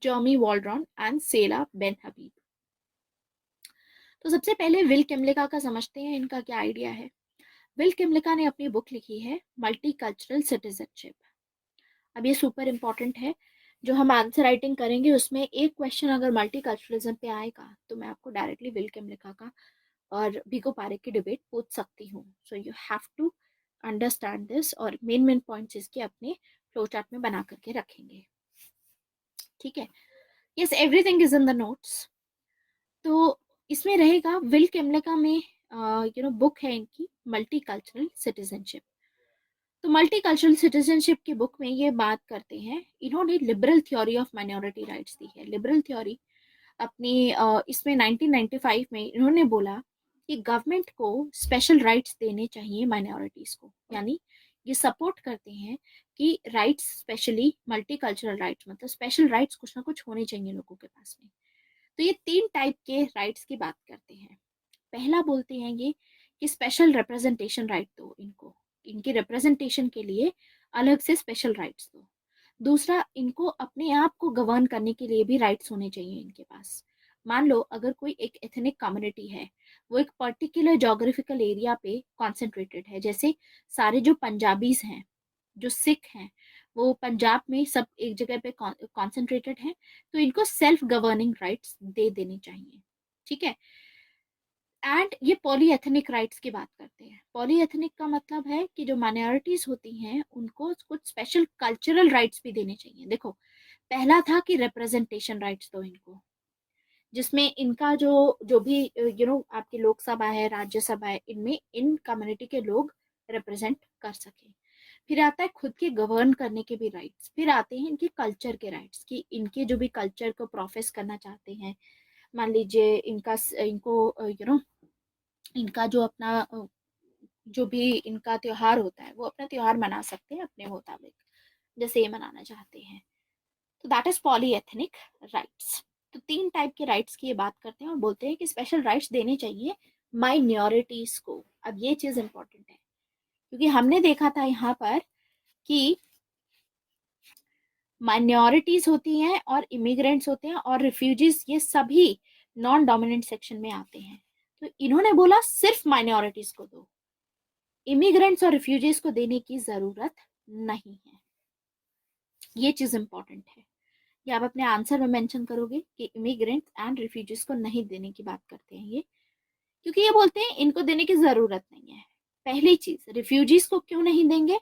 Speaker 1: Jeremy Waldron and Seyla Benhabib. तो सबसे पहले विल किमलेका का समझते हैं, इनका क्या आइडिया है। विल किमलेका ने अपनी बुक लिखी है मल्टीकल्चरल सिटीजनशिप। अब ये सुपर इंपॉर्टेंट है, जो हम आंसर राइटिंग करेंगे उसमें एक क्वेश्चन अगर मल्टीकल्चरलिज्म पे आएगा तो मैं आपको डायरेक्टली विल किमलेका का और भिगो पारेख की डिबेट पूछ सकती हूँ। So you have to understand this, और मेन मेन पॉइंट्स इसके अपने फ्लो चार्ट में बना करके रखेंगे, ठीक है। Yes, everything is in the notes. तो इसमें रहेगा विल किमलेका में बुक है इनकी मल्टीकल्चरल सिटीजनशिप। तो मल्टीकल्चरल सिटीजनशिप की बुक में ये बात करते हैं, इन्होंने liberal theory of minority rights दी है। लिबरल थ्योरी अपनी इसमें 1995 में इन्होंने बोला कि गवर्नमेंट को स्पेशल राइट्स देने चाहिए माइनॉरिटीज को, यानी ये सपोर्ट करते हैं कि राइट्स, स्पेशली मल्टीकल्चरल राइट्स, मतलब स्पेशल राइट्स कुछ ना कुछ होने चाहिए लोगों के पास में। तो ये 3 टाइप के राइट्स की बात करते हैं। पहला बोलते हैं ये कि स्पेशल रिप्रेजेंटेशन राइट दो इनको, इनके रिप्रेजेंटेशन के लिए अलग से स्पेशल राइट्स दो। दूसरा, इनको अपने आप को गवर्न करने के लिए भी राइट्स होने चाहिए इनके पास। मान लो अगर कोई एक एथनिक कम्युनिटी है, वो एक पर्टिकुलर जोग्राफिकल एरिया पे कॉन्सेंट्रेटेड है, जैसे सारे जो पंजाबीज हैं, जो सिख हैं, वो पंजाब में सब एक जगह पे कॉन्सेंट्रेटेड हैं, तो इनको सेल्फ गवर्निंग राइट्स दे देने चाहिए, ठीक है। एंड ये पॉलीएथनिक राइट्स की बात करते हैं। पॉलीएथनिक का मतलब है कि जो माइनॉरिटीज होती हैं उनको कुछ स्पेशल कल्चरल राइट्स भी देने चाहिए। देखो, पहला था कि रिप्रेजेंटेशन राइट्स दो इनको, जिसमें इनका जो जो भी आपकी लोकसभा है, राज्यसभा है, इनमें इन कम्युनिटी के लोग रिप्रेजेंट कर सके। फिर आता है खुद के गवर्न करने के भी राइट्स। फिर आते हैं इनके कल्चर के राइट्स, कि इनके जो भी कल्चर को प्रोफेस करना चाहते हैं, मान लीजिए इनका इनको इनका जो अपना जो भी इनका त्योहार होता है, वो अपना त्योहार मना सकते हैं अपने मुताबिक, जैसे ये मनाना चाहते हैं। तो दैट इज पॉलीएथनिक राइट्स। तो 3 टाइप के राइट्स की ये बात करते हैं और बोलते हैं कि स्पेशल राइट्स देने चाहिए माइनॉरिटीज को। अब ये चीज इंपॉर्टेंट है, क्योंकि हमने देखा था यहाँ पर कि माइनॉरिटीज होती हैं और इमिग्रेंट्स होते हैं और रिफ्यूजीज, ये सभी नॉन डोमिनेंट सेक्शन में आते हैं। तो इन्होंने बोला सिर्फ माइनॉरिटीज को दो, इमिग्रेंट्स और रिफ्यूजीज को देने की जरूरत नहीं है। ये चीज इंपॉर्टेंट है, ये आप अपने आंसर में मेंशन करोगे कि इमिग्रेंट्स एंड रिफ्यूजीज को नहीं देने की बात करते हैं ये, क्योंकि ये बोलते हैं इनको देने की जरूरत नहीं है। पहली चीज, रिफ्यूजीज को क्यों नहीं देंगे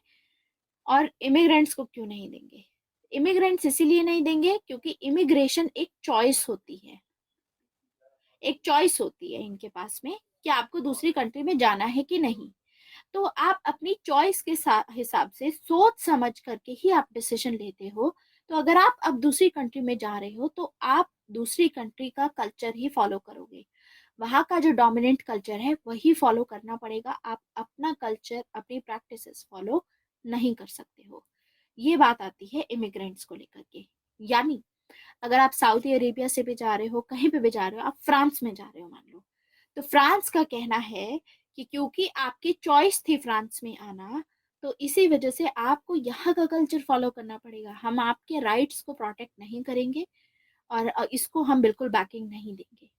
Speaker 1: और इमिग्रेंट्स को क्यों नहीं देंगे। इमिग्रेंट्स इसीलिए नहीं देंगे क्योंकि इमिग्रेशन एक चॉइस होती है, एक चॉइस होती है इनके पास में कि आपको दूसरी कंट्री में जाना है कि नहीं। तो आप अपनी चॉइस के हिसाब से सोच समझ करके ही आप डिसीजन लेते हो। तो अगर आप अब दूसरी कंट्री में जा रहे हो तो आप दूसरी कंट्री का कल्चर ही फॉलो करोगे, वहां का जो डोमिनेंट कल्चर है वही फॉलो करना पड़ेगा। आप अपना कल्चर, अपनी प्रैक्टिसेस फॉलो नहीं कर सकते हो। ये बात आती है इमिग्रेंट्स को लेकर के। यानी अगर आप सऊदी अरेबिया से भी जा रहे हो, कहीं पे भी जा रहे हो, आप फ्रांस में जा रहे हो मान लो, तो फ्रांस का कहना है कि क्योंकि आपकी चॉइस थी फ्रांस में आना, तो इसी वजह से आपको यहाँ का कल्चर फॉलो करना पड़ेगा। हम आपके राइट्स को प्रोटेक्ट नहीं करेंगे और इसको हम बिल्कुल बैकिंग नहीं देंगे।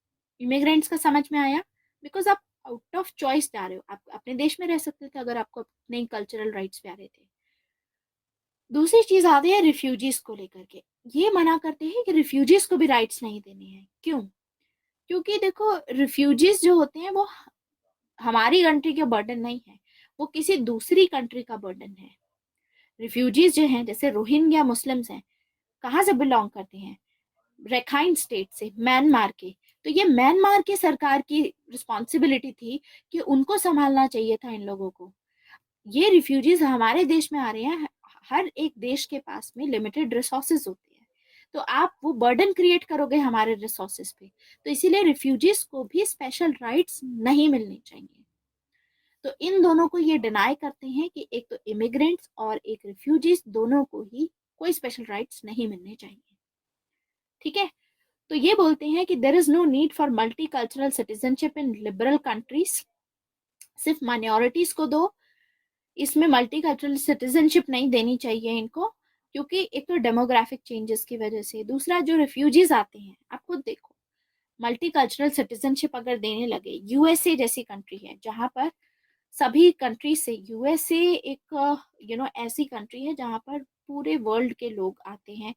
Speaker 1: इमिग्रेंट्स का समझ में आया? बिकॉज आप आउट ऑफ चॉइस जा रहे हो, आप अपने देश में रह सकते थे अगर आपको अपने कल्चरल राइट्स प्यारे थे। दूसरी चीज आती है रिफ्यूजीज को लेकर के, ये मना करते हैं कि रिफ्यूजीज को भी राइट्स नहीं देने हैं। क्यों? क्योंकि देखो, रिफ्यूजीज जो होते हैं वो हमारी कंट्री का बर्डन नहीं है, वो किसी दूसरी कंट्री का बर्डन है। रिफ्यूजीज जो हैं, जैसे रोहिंग्या मुस्लिम्स हैं, कहाँ से बिलोंग करते हैं? रखाइन स्टेट से, म्यांमार के। तो ये म्यांमार की सरकार की रिस्पॉन्सिबिलिटी थी कि उनको संभालना चाहिए था इन लोगों को। ये रिफ्यूजीज हमारे देश में आ रहे हैं, हर एक देश के पास में लिमिटेड रिसोर्सेज होते हैं, तो आप वो बर्डन क्रिएट करोगे हमारे रिसोर्सेज पे। तो इसीलिए रिफ्यूजीज को भी स्पेशल राइट्स नहीं मिलने चाहिए। तो इन दोनों को ये डिनाई करते हैं कि एक तो इमिग्रेंट्स और एक रिफ्यूजीज दोनों को ही कोई स्पेशल राइट्स नहीं मिलने चाहिए। ठीक है, तो ये बोलते हैं कि there is no need for multi cultural citizenship in liberal countries, सिर्फ माइनॉरिटीज को दो, इसमें मल्टी कल्चरल सिटीजनशिप नहीं देनी चाहिए इनको, क्योंकि एक तो डेमोग्राफिक चेंजेस की वजह से, दूसरा जो रिफ्यूजीज आते हैं, आप खुद देखो मल्टी कल्चरल सिटीजनशिप अगर देने लगे, यूएसए जैसी कंट्री है जहां पर सभी कंट्री से, यूएसए एक ऐसी कंट्री है जहां पर पूरे वर्ल्ड के लोग आते हैं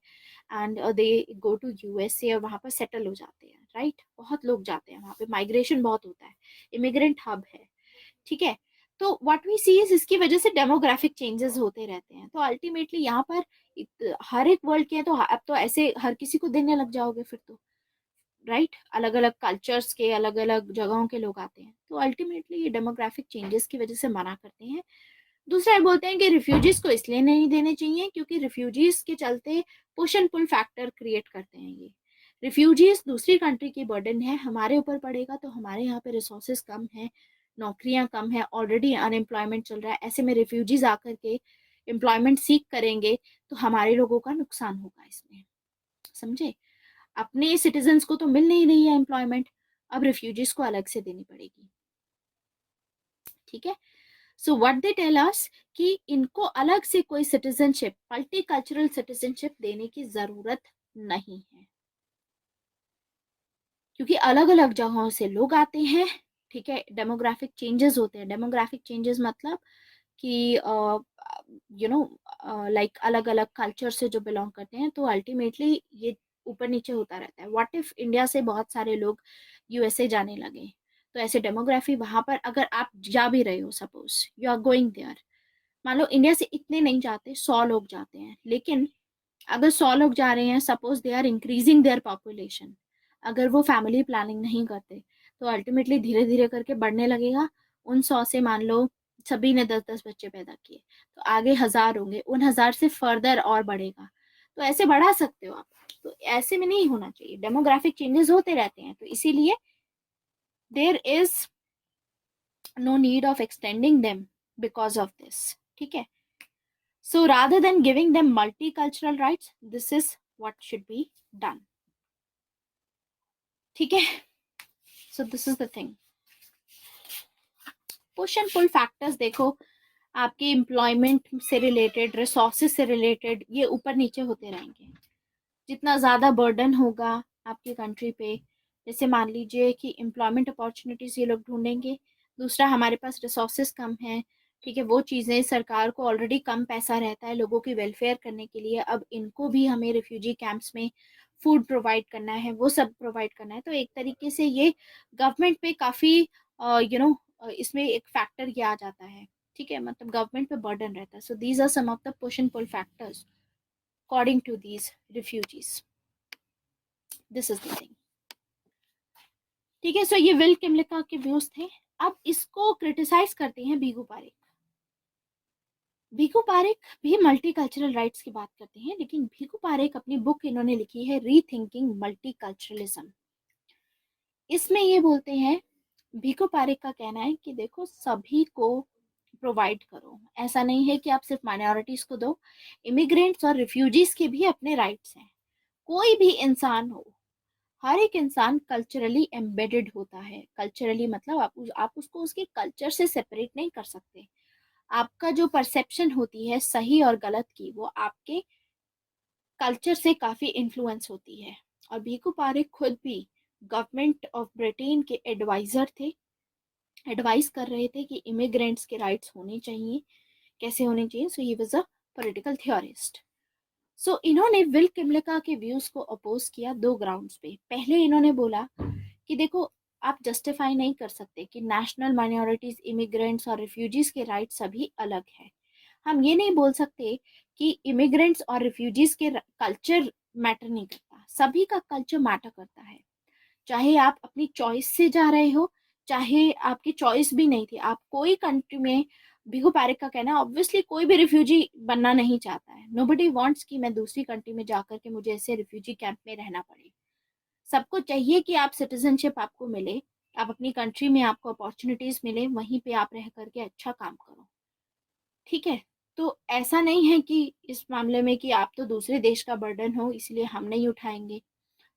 Speaker 1: and they go to USA और वहां पर सेटल हो जाते हैं, राइट, बहुत लोग जाते हैं वहां पे, माइग्रेशन बहुत होता है, इमिग्रेंट हब है। ठीक है, तो व्हाट वी सी इज इसकी वजह से डेमोग्राफिक चेंजेस होते रहते हैं, तो अल्टीमेटली यहाँ पर हर एक वर्ल्ड के हैं, तो अब तो ऐसे हर किसी को देने लग जाओगे फिर तो, राइट, अलग अलग कल्चर्स के अलग अलग जगहों के लोग आते हैं, तो अल्टीमेटली ये डेमोग्राफिक चेंजेस की वजह से मना करते हैं। दूसरा ये बोलते हैं कि रिफ्यूजीज को इसलिए नहीं देने चाहिए क्योंकि रिफ्यूजीज के चलते push and pull factor create करते हैं ये, रिफ्यूजीज दूसरी कंट्री की बर्डन है, हमारे ऊपर पड़ेगा तो हमारे यहाँ पे रिसोर्सेज कम है, नौकरियां कम है, ऑलरेडी अनएम्प्लॉयमेंट चल रहा है, ऐसे में रिफ्यूजीज आकर के एम्प्लॉयमेंट सीख करेंगे तो हमारे लोगों का नुकसान होगा इसमें, समझे, अपने सिटीजन्स को तो मिल नहीं रही है एम्प्लॉयमेंट, अब रिफ्यूजीज को अलग से देनी पड़ेगी। ठीक है, so what they tell us कि इनको अलग से कोई सिटीजनशिप, मल्टीकल्चरल सिटीजनशिप देने की जरूरत नहीं है, क्योंकि अलग अलग जगहों से लोग आते हैं। ठीक है, डेमोग्राफिक चेंजेस होते हैं, डेमोग्राफिक चेंजेस मतलब कि लाइक अलग अलग कल्चर से जो बिलोंग करते हैं, तो अल्टीमेटली ये ऊपर नीचे होता रहता है। व्हाट इफ इंडिया से बहुत सारे लोग यूएसए जाने लगे, तो ऐसे डेमोग्राफी वहां पर अगर आप जा भी रहे हो, suppose you are going there, मान लो इंडिया से इतने नहीं जाते, 100 लोग जाते हैं, लेकिन अगर 100 लोग जा रहे हैं, suppose they are increasing their population, अगर वो फैमिली प्लानिंग नहीं करते तो अल्टीमेटली धीरे धीरे करके बढ़ने लगेगा, उन 100 से मान लो सभी ने 10-10 बच्चे पैदा किए, तो आगे 1000 होंगे, उन 1000 से फर्दर और बढ़ेगा, तो ऐसे बढ़ा सकते हो आप, तो ऐसे में नहीं होना चाहिए, डेमोग्राफिक चेंजेस होते रहते हैं, तो इसीलिए there is no need of extending them because of this. ठीक है, so rather than giving them multicultural rights, this is what should be done. ठीक है, so this is the thing. Push and pull factors देखो, आपके employment से related, resources से related, ये ऊपर नीचे होते रहेंगे, जितना ज़्यादा बर्डन होगा आपकी कंट्री पे, जैसे मान लीजिए कि एम्प्लॉयमेंट अपॉर्चुनिटीज़ ये लोग ढूंढेंगे, दूसरा हमारे पास रिसोर्सेज कम है, ठीक है, वो चीज़ें सरकार को ऑलरेडी कम पैसा रहता है लोगों की वेलफेयर करने के लिए, अब इनको भी हमें रिफ्यूजी कैंप्स में फूड प्रोवाइड करना है, वो सब प्रोवाइड करना है, तो एक तरीके से ये गवर्नमेंट पे काफ़ी इसमें एक फैक्टर ये आ जाता है। ठीक है, मतलब गवर्नमेंट पे बर्डन रहता है, so these are some of the push and pull factors according to these refugees, this is the thing. ठीक है, सो ये विल किमलिका के व्यूज थे। अब इसको क्रिटिसाइज करते हैं भीखू पारेख। भीखू पारेख भी मल्टीकल्चरल राइट्स की बात करते हैं, लेकिन भीखू पारेख अपनी बुक इन्होंने लिखी है रीथिंकिंग मल्टीकल्चरलिज्म। इसमें ये बोलते हैं, भीखू पारेख का कहना है कि देखो सभी को प्रोवाइड करो, ऐसा नहीं है कि आप सिर्फ माइनॉरिटीज को दो, इमिग्रेंट्स और रिफ्यूजीज के भी अपने राइट्स हैं, कोई भी इंसान हो, हर एक इंसान कल्चरली एम्बेडेड होता है, कल्चरली मतलब आप उसको उसके कल्चर से सेपरेट नहीं कर सकते, आपका जो परसेप्शन होती है सही और गलत की, वो आपके कल्चर से काफी इन्फ्लुएंस होती है। और भीखू पारेख खुद भी गवर्नमेंट ऑफ ब्रिटेन के एडवाइजर थे, एडवाइस कर रहे थे कि इमिग्रेंट्स के राइट्स होने चाहिए, कैसे होने चाहिए, so he was a political theorist. So इन्होंने विल किमलिका के व्यूज को अपोज किया 2 ग्राउंड्स पे। पहले इन्होंने बोला कि देखो आप जस्टिफाई नहीं कर सकते कि नेशनल माइनॉरिटीज, इमिग्रेंट्स और रिफ्यूजीज के राइट्स सभी अलग है, हम ये नहीं बोल सकते कि इमिग्रेंट्स और रिफ्यूजीज के कल्चर मैटर नहीं करता, सभी का कल्चर मैटर करता है, चाहे आप अपनी चॉइस से जा रहे हो, चाहे आपकी चॉइस भी नहीं थी, आप कोई कंट्री में, भीखू पारेख का कहना है ऑब्वियसली कोई भी रिफ्यूजी बनना नहीं चाहता है, नोबडी वांट्स कि मैं दूसरी कंट्री में जाकर के मुझे ऐसे रिफ्यूजी कैंप में रहना पड़े, सबको चाहिए कि आप सिटीजनशिप आपको मिले, आप अपनी कंट्री में आपको अपॉर्चुनिटीज मिले, वहीं पे आप रह करके अच्छा काम करो, ठीक है। तो ऐसा नहीं है कि इस मामले में कि आप तो दूसरे देश का बर्डन हो इसलिए हम नहीं उठाएंगे।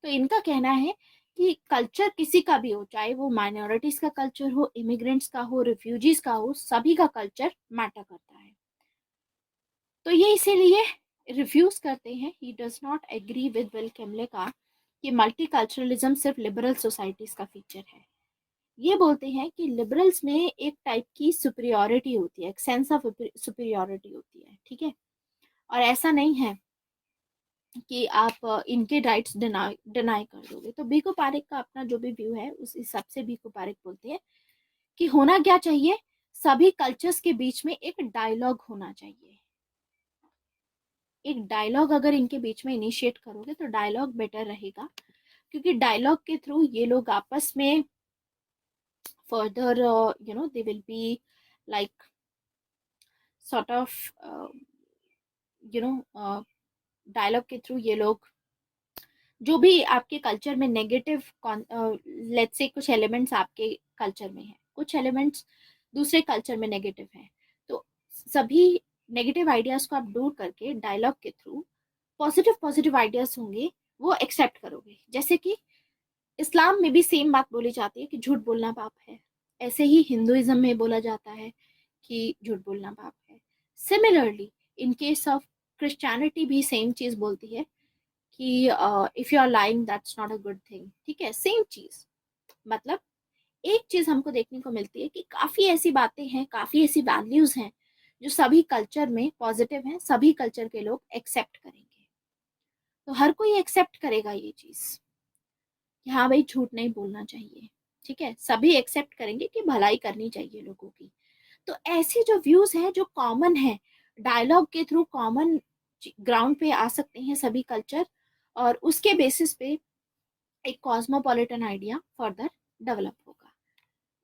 Speaker 1: तो इनका कहना है कि कल्चर किसी का भी हो, चाहे वो माइनॉरिटीज का कल्चर हो, इमिग्रेंट्स का हो, रिफ्यूजीज का हो, सभी का कल्चर मैटर करता है। तो ये इसीलिए रिफ्यूज करते हैं, he does not agree with Will Kymlicka कि मल्टीकल्चरलिज्म सिर्फ लिबरल सोसाइटीज का फीचर है। ये बोलते हैं कि लिबरल्स में एक टाइप की सुपीरियोरिटी होती है, एक सेंस ऑफ सुपीरियोरिटी होती है, ठीक है। और ऐसा नहीं है कि आप इनके राइट्स डिनाई कर दोगे। तो बीको पारेख का अपना जो भी व्यू है उस हिसाब से बीको पारेख बोलते हैं कि होना क्या चाहिए, सभी कल्चर्स के बीच में एक डायलॉग होना चाहिए। एक डायलॉग अगर इनके बीच में इनिशिएट करोगे तो डायलॉग बेटर रहेगा, क्योंकि डायलॉग के थ्रू ये लोग आपस में further they will be like sort of you know dialogue के थ्रू ये लोग जो भी आपके कल्चर में नेगेटिव, लेट्स से कुछ एलिमेंट्स आपके कल्चर में है, कुछ एलिमेंट्स दूसरे कल्चर में नेगेटिव है, तो सभी नेगेटिव आइडियाज को आप दूर करके डायलॉग के थ्रू पॉजिटिव पॉजिटिव आइडियाज होंगे वो एक्सेप्ट करोगे। जैसे कि इस्लाम में भी सेम बात बोली जाती है कि झूठ बोलना पाप है, ऐसे ही हिंदुइज्म में बोला जाता है कि झूठ बोलना पाप है। Similarly in case of Christianity भी सेम चीज बोलती है कि if you are lying that's not a good thing, ठीक है। सेम चीज, मतलब एक चीज हमको देखने को मिलती है कि काफी ऐसी बातें हैं, काफी ऐसी वैल्यूज हैं जो सभी कल्चर में पॉजिटिव हैं, सभी कल्चर के लोग एक्सेप्ट करेंगे। तो हर कोई एक्सेप्ट करेगा ये चीज कि हाँ भाई झूठ नहीं बोलना चाहिए, ठीक है। सभी एक्सेप्ट करेंगे कि भलाई करनी चाहिए लोगों की। तो ऐसे जो व्यूज हैं जो कॉमन है, डायलॉग के थ्रू कॉमन ग्राउंड पे आ सकते हैं सभी कल्चर, और उसके बेसिस पे एक कॉस्मोपॉलिटन आइडिया फर्दर डेवलप होगा।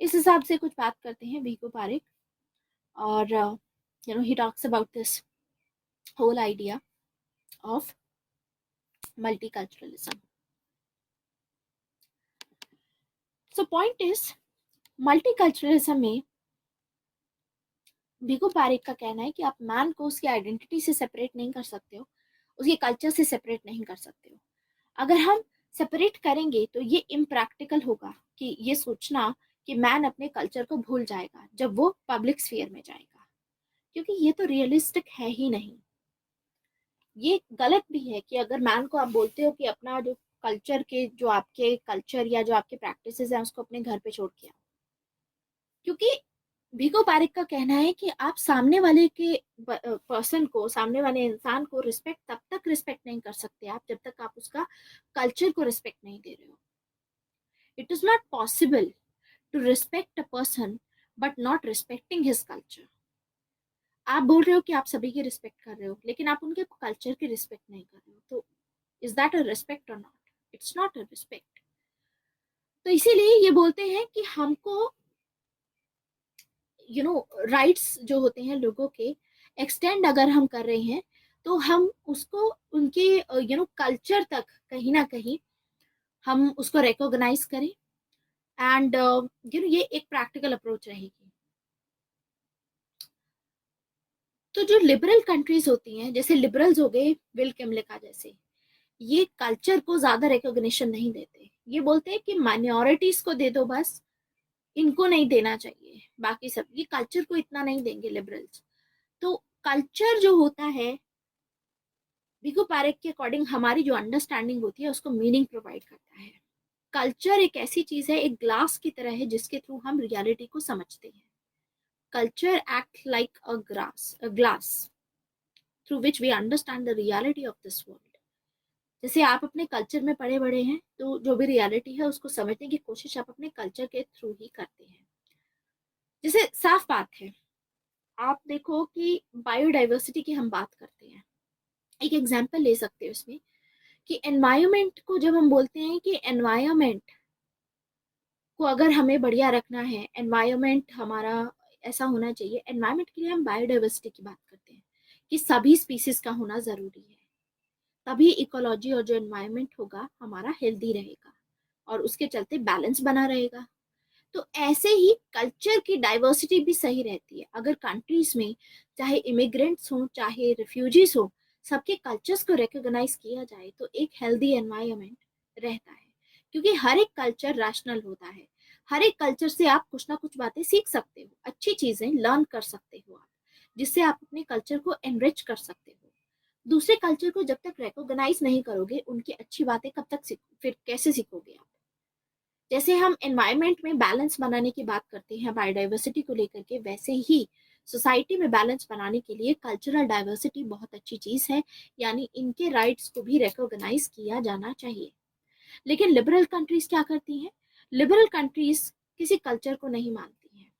Speaker 1: इस हिसाब से कुछ बात करते हैं बीको पारेख, और he talks about this whole idea of multiculturalism. So point is, multiculturalism में बीको पारेख का कहना है कि आप मैन को उसकी आइडेंटिटी से सेपरेट नहीं कर सकते हो, उसके कल्चर से सेपरेट नहीं कर सकते हो। अगर हम सेपरेट करेंगे तो ये इम्प्रैक्टिकल होगा कि ये सोचना कि मैन अपने कल्चर को भूल जाएगा जब वो पब्लिक स्फीयर में जाएगा, क्योंकि ये तो रियलिस्टिक है ही नहीं। ये गलत भी है कि अगर मैन को आप बोलते हो कि अपना जो कल्चर के, जो आपके कल्चर या जो आपके प्रैक्टिसेस हैं उसको अपने घर पे छोड़ के आओ, क्योंकि भीखो पारेख का कहना है कि आप सामने वाले के पर्सन को, सामने वाले इंसान को रिस्पेक्ट तब तक रिस्पेक्ट नहीं कर सकते आप जब तक आप उसका कल्चर को रिस्पेक्ट नहीं दे रहे हो। It is not possible to respect a person but not respecting his culture. आप बोल रहे हो कि आप सभी की रिस्पेक्ट कर रहे हो लेकिन आप उनके कल्चर की रिस्पेक्ट नहीं कर रहे हो, तो इज दैट अ रिस्पेक्ट और not? It's not a respect. तो इसीलिए ये बोलते हैं कि हमको राइट्स जो होते हैं लोगों के एक्सटेंड अगर हम कर रहे हैं तो हम उसको उनके कल्चर तक कहीं ना कहीं हम उसको रिकॉग्नाइज करें, एंड ये एक प्रैक्टिकल अप्रोच रहेगी। तो जो लिबरल कंट्रीज होती हैं, जैसे लिबरल्स हो गए विल किमले जैसे, ये कल्चर को ज्यादा रिकॉग्निशन नहीं देते। ये बोलते हैं कि माइनॉरिटीज को दे दो बस, इनको नहीं देना चाहिए, बाकी सब ये कल्चर को इतना नहीं देंगे लिबरल्स। तो कल्चर जो होता है बिगो पारेख के अकॉर्डिंग, हमारी जो अंडरस्टैंडिंग होती है उसको मीनिंग प्रोवाइड करता है। कल्चर एक ऐसी चीज है, एक ग्लास की तरह है जिसके थ्रू हम रियलिटी को समझते हैं। Culture act like a glass through which we understand the reality of this world. जैसे आप अपने कल्चर में पड़े बड़े हैं तो जो भी रियलिटी है उसको समझने की कोशिश आप अपने कल्चर के थ्रू ही करते हैं। जैसे साफ बात है, आप देखो कि बायोडाइवर्सिटी की हम बात करते हैं, एक एग्जाम्पल ले सकते हैं उसमें कि एनवायरमेंट को जब हम बोलते हैं कि एनवायरमेंट को अगर हमें बढ़िया रखना है, एनवायरमेंट हमारा ऐसा होना चाहिए, एनवायरमेंट के लिए हम बायोडाइवर्सिटी की बात करते हैं कि सभी स्पीसीज का होना जरूरी है, तभी इकोलॉजी और जो एनवायरमेंट होगा हमारा हेल्दी रहेगा और उसके चलते बैलेंस बना रहेगा। तो ऐसे ही कल्चर की डाइवर्सिटी भी सही रहती है। अगर कंट्रीज में चाहे इमिग्रेंट्स हो चाहे रिफ्यूजीज हो, सबके कल्चर्स को रिकॉग्नाइज किया जाए तो एक हेल्दी एनवायरनमेंट रहता है। क्योंकि हर एक कल्चर रैशनल होता है, हर एक कल्चर से आप कुछ ना कुछ बातें सीख सकते हो, अच्छी चीजें लर्न कर सकते हो आप, जिससे आप अपने कल्चर को एनरिच कर सकते हो। दूसरे कल्चर को जब तक रिकॉग्नाइज नहीं करोगे, उनकी अच्छी बातें कब तक फिर कैसे सीखोगे आप। जैसे हम एनवायरनमेंट में बैलेंस बनाने की बात करते हैं बायोडाइवर्सिटी को लेकर के, वैसे ही सोसाइटी में बैलेंस बनाने के लिए कल्चरल डाइवर्सिटी बहुत अच्छी चीज है, यानी इनके राइट्स को भी रिकॉग्नाइज किया जाना चाहिए। लेकिन लिबरल कंट्रीज क्या करती हैं? लिबरल कंट्रीज किसी कल्चर को नहीं मानती हैं।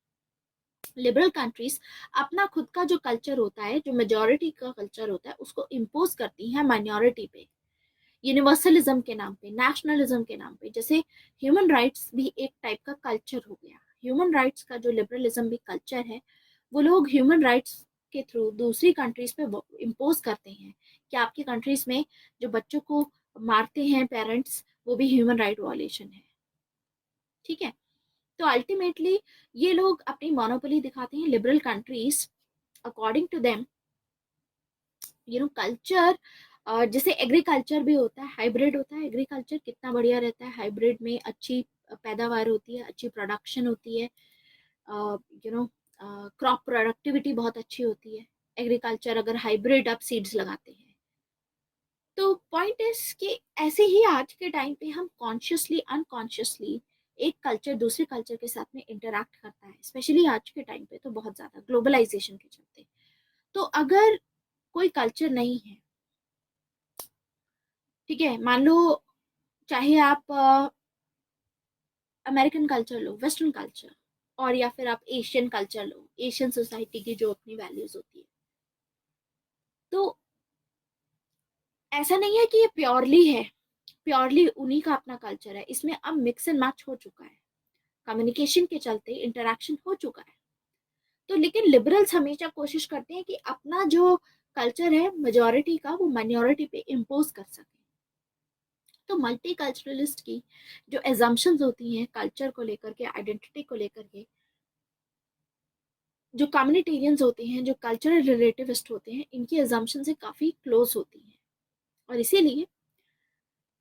Speaker 1: लिबरल कंट्रीज अपना खुद का जो कल्चर होता है, जो मेजोरिटी का कल्चर होता है, उसको इम्पोज करती हैं माइनॉरिटी पे, यूनिवर्सलिज्म के नाम पे, नेशनलिज्म के नाम पे। जैसे ह्यूमन राइट्स भी एक टाइप का कल्चर हो गया। ह्यूमन राइट्स का जो लिबरलिज्म भी कल्चर है, वो लोग ह्यूमन राइट्स के थ्रू दूसरी कंट्रीज पे इम्पोज करते हैं कि आपकी कंट्रीज में जो बच्चों को मारते हैं पेरेंट्स, वो भी ह्यूमन राइट वायलेशन है। ठीक है, तो अल्टीमेटली ये लोग अपनी मोनोपोली दिखाते हैं। Liberal countries according to them culture, जैसे एग्रीकल्चर भी होता है, हाइब्रिड होता है। एग्रीकल्चर कितना बढ़िया रहता है, हाइब्रिड में अच्छी पैदावार होती है, अच्छी प्रोडक्शन होती है, क्रॉप प्रोडक्टिविटी बहुत अच्छी होती है एग्रीकल्चर अगर हाइब्रिड आप सीड्स लगाते हैं। तो पॉइंट इज कि ऐसे ही आज के टाइम पे हम कॉन्शियसली अनकॉन्शियसली एक कल्चर दूसरे कल्चर के साथ में इंटरैक्ट करता है, स्पेशली आज के टाइम पे तो बहुत ज्यादा ग्लोबलाइजेशन के चलते। तो अगर कोई कल्चर नहीं है, ठीक है, मान लो चाहे आप अमेरिकन कल्चर लो, वेस्टर्न कल्चर, और या फिर आप एशियन कल्चर लो, एशियन सोसाइटी की जो अपनी वैल्यूज होती है, तो ऐसा नहीं है कि ये प्योरली है, प्योरली उन्हीं का अपना कल्चर है। इसमें अब मिक्स एंड मैच हो चुका है, कम्युनिकेशन के चलते इंटरेक्शन हो चुका है। तो लेकिन लिबरल्स हमेशा कोशिश करते हैं कि अपना जो कल्चर है मेजोरिटी का, वो माइनॉरिटी पे इम्पोज कर सके। तो मल्टी कल्चरलिस्ट की जो एजम्पशंस होती हैं कल्चर को लेकर के, आइडेंटिटी को लेकर के, जो कम्युनिटेरियंस होते हैं, जो कल्चरल रिलेटिविस्ट होते हैं, इनकी एजम्पशन से काफी क्लोज होती हैं। और इसीलिए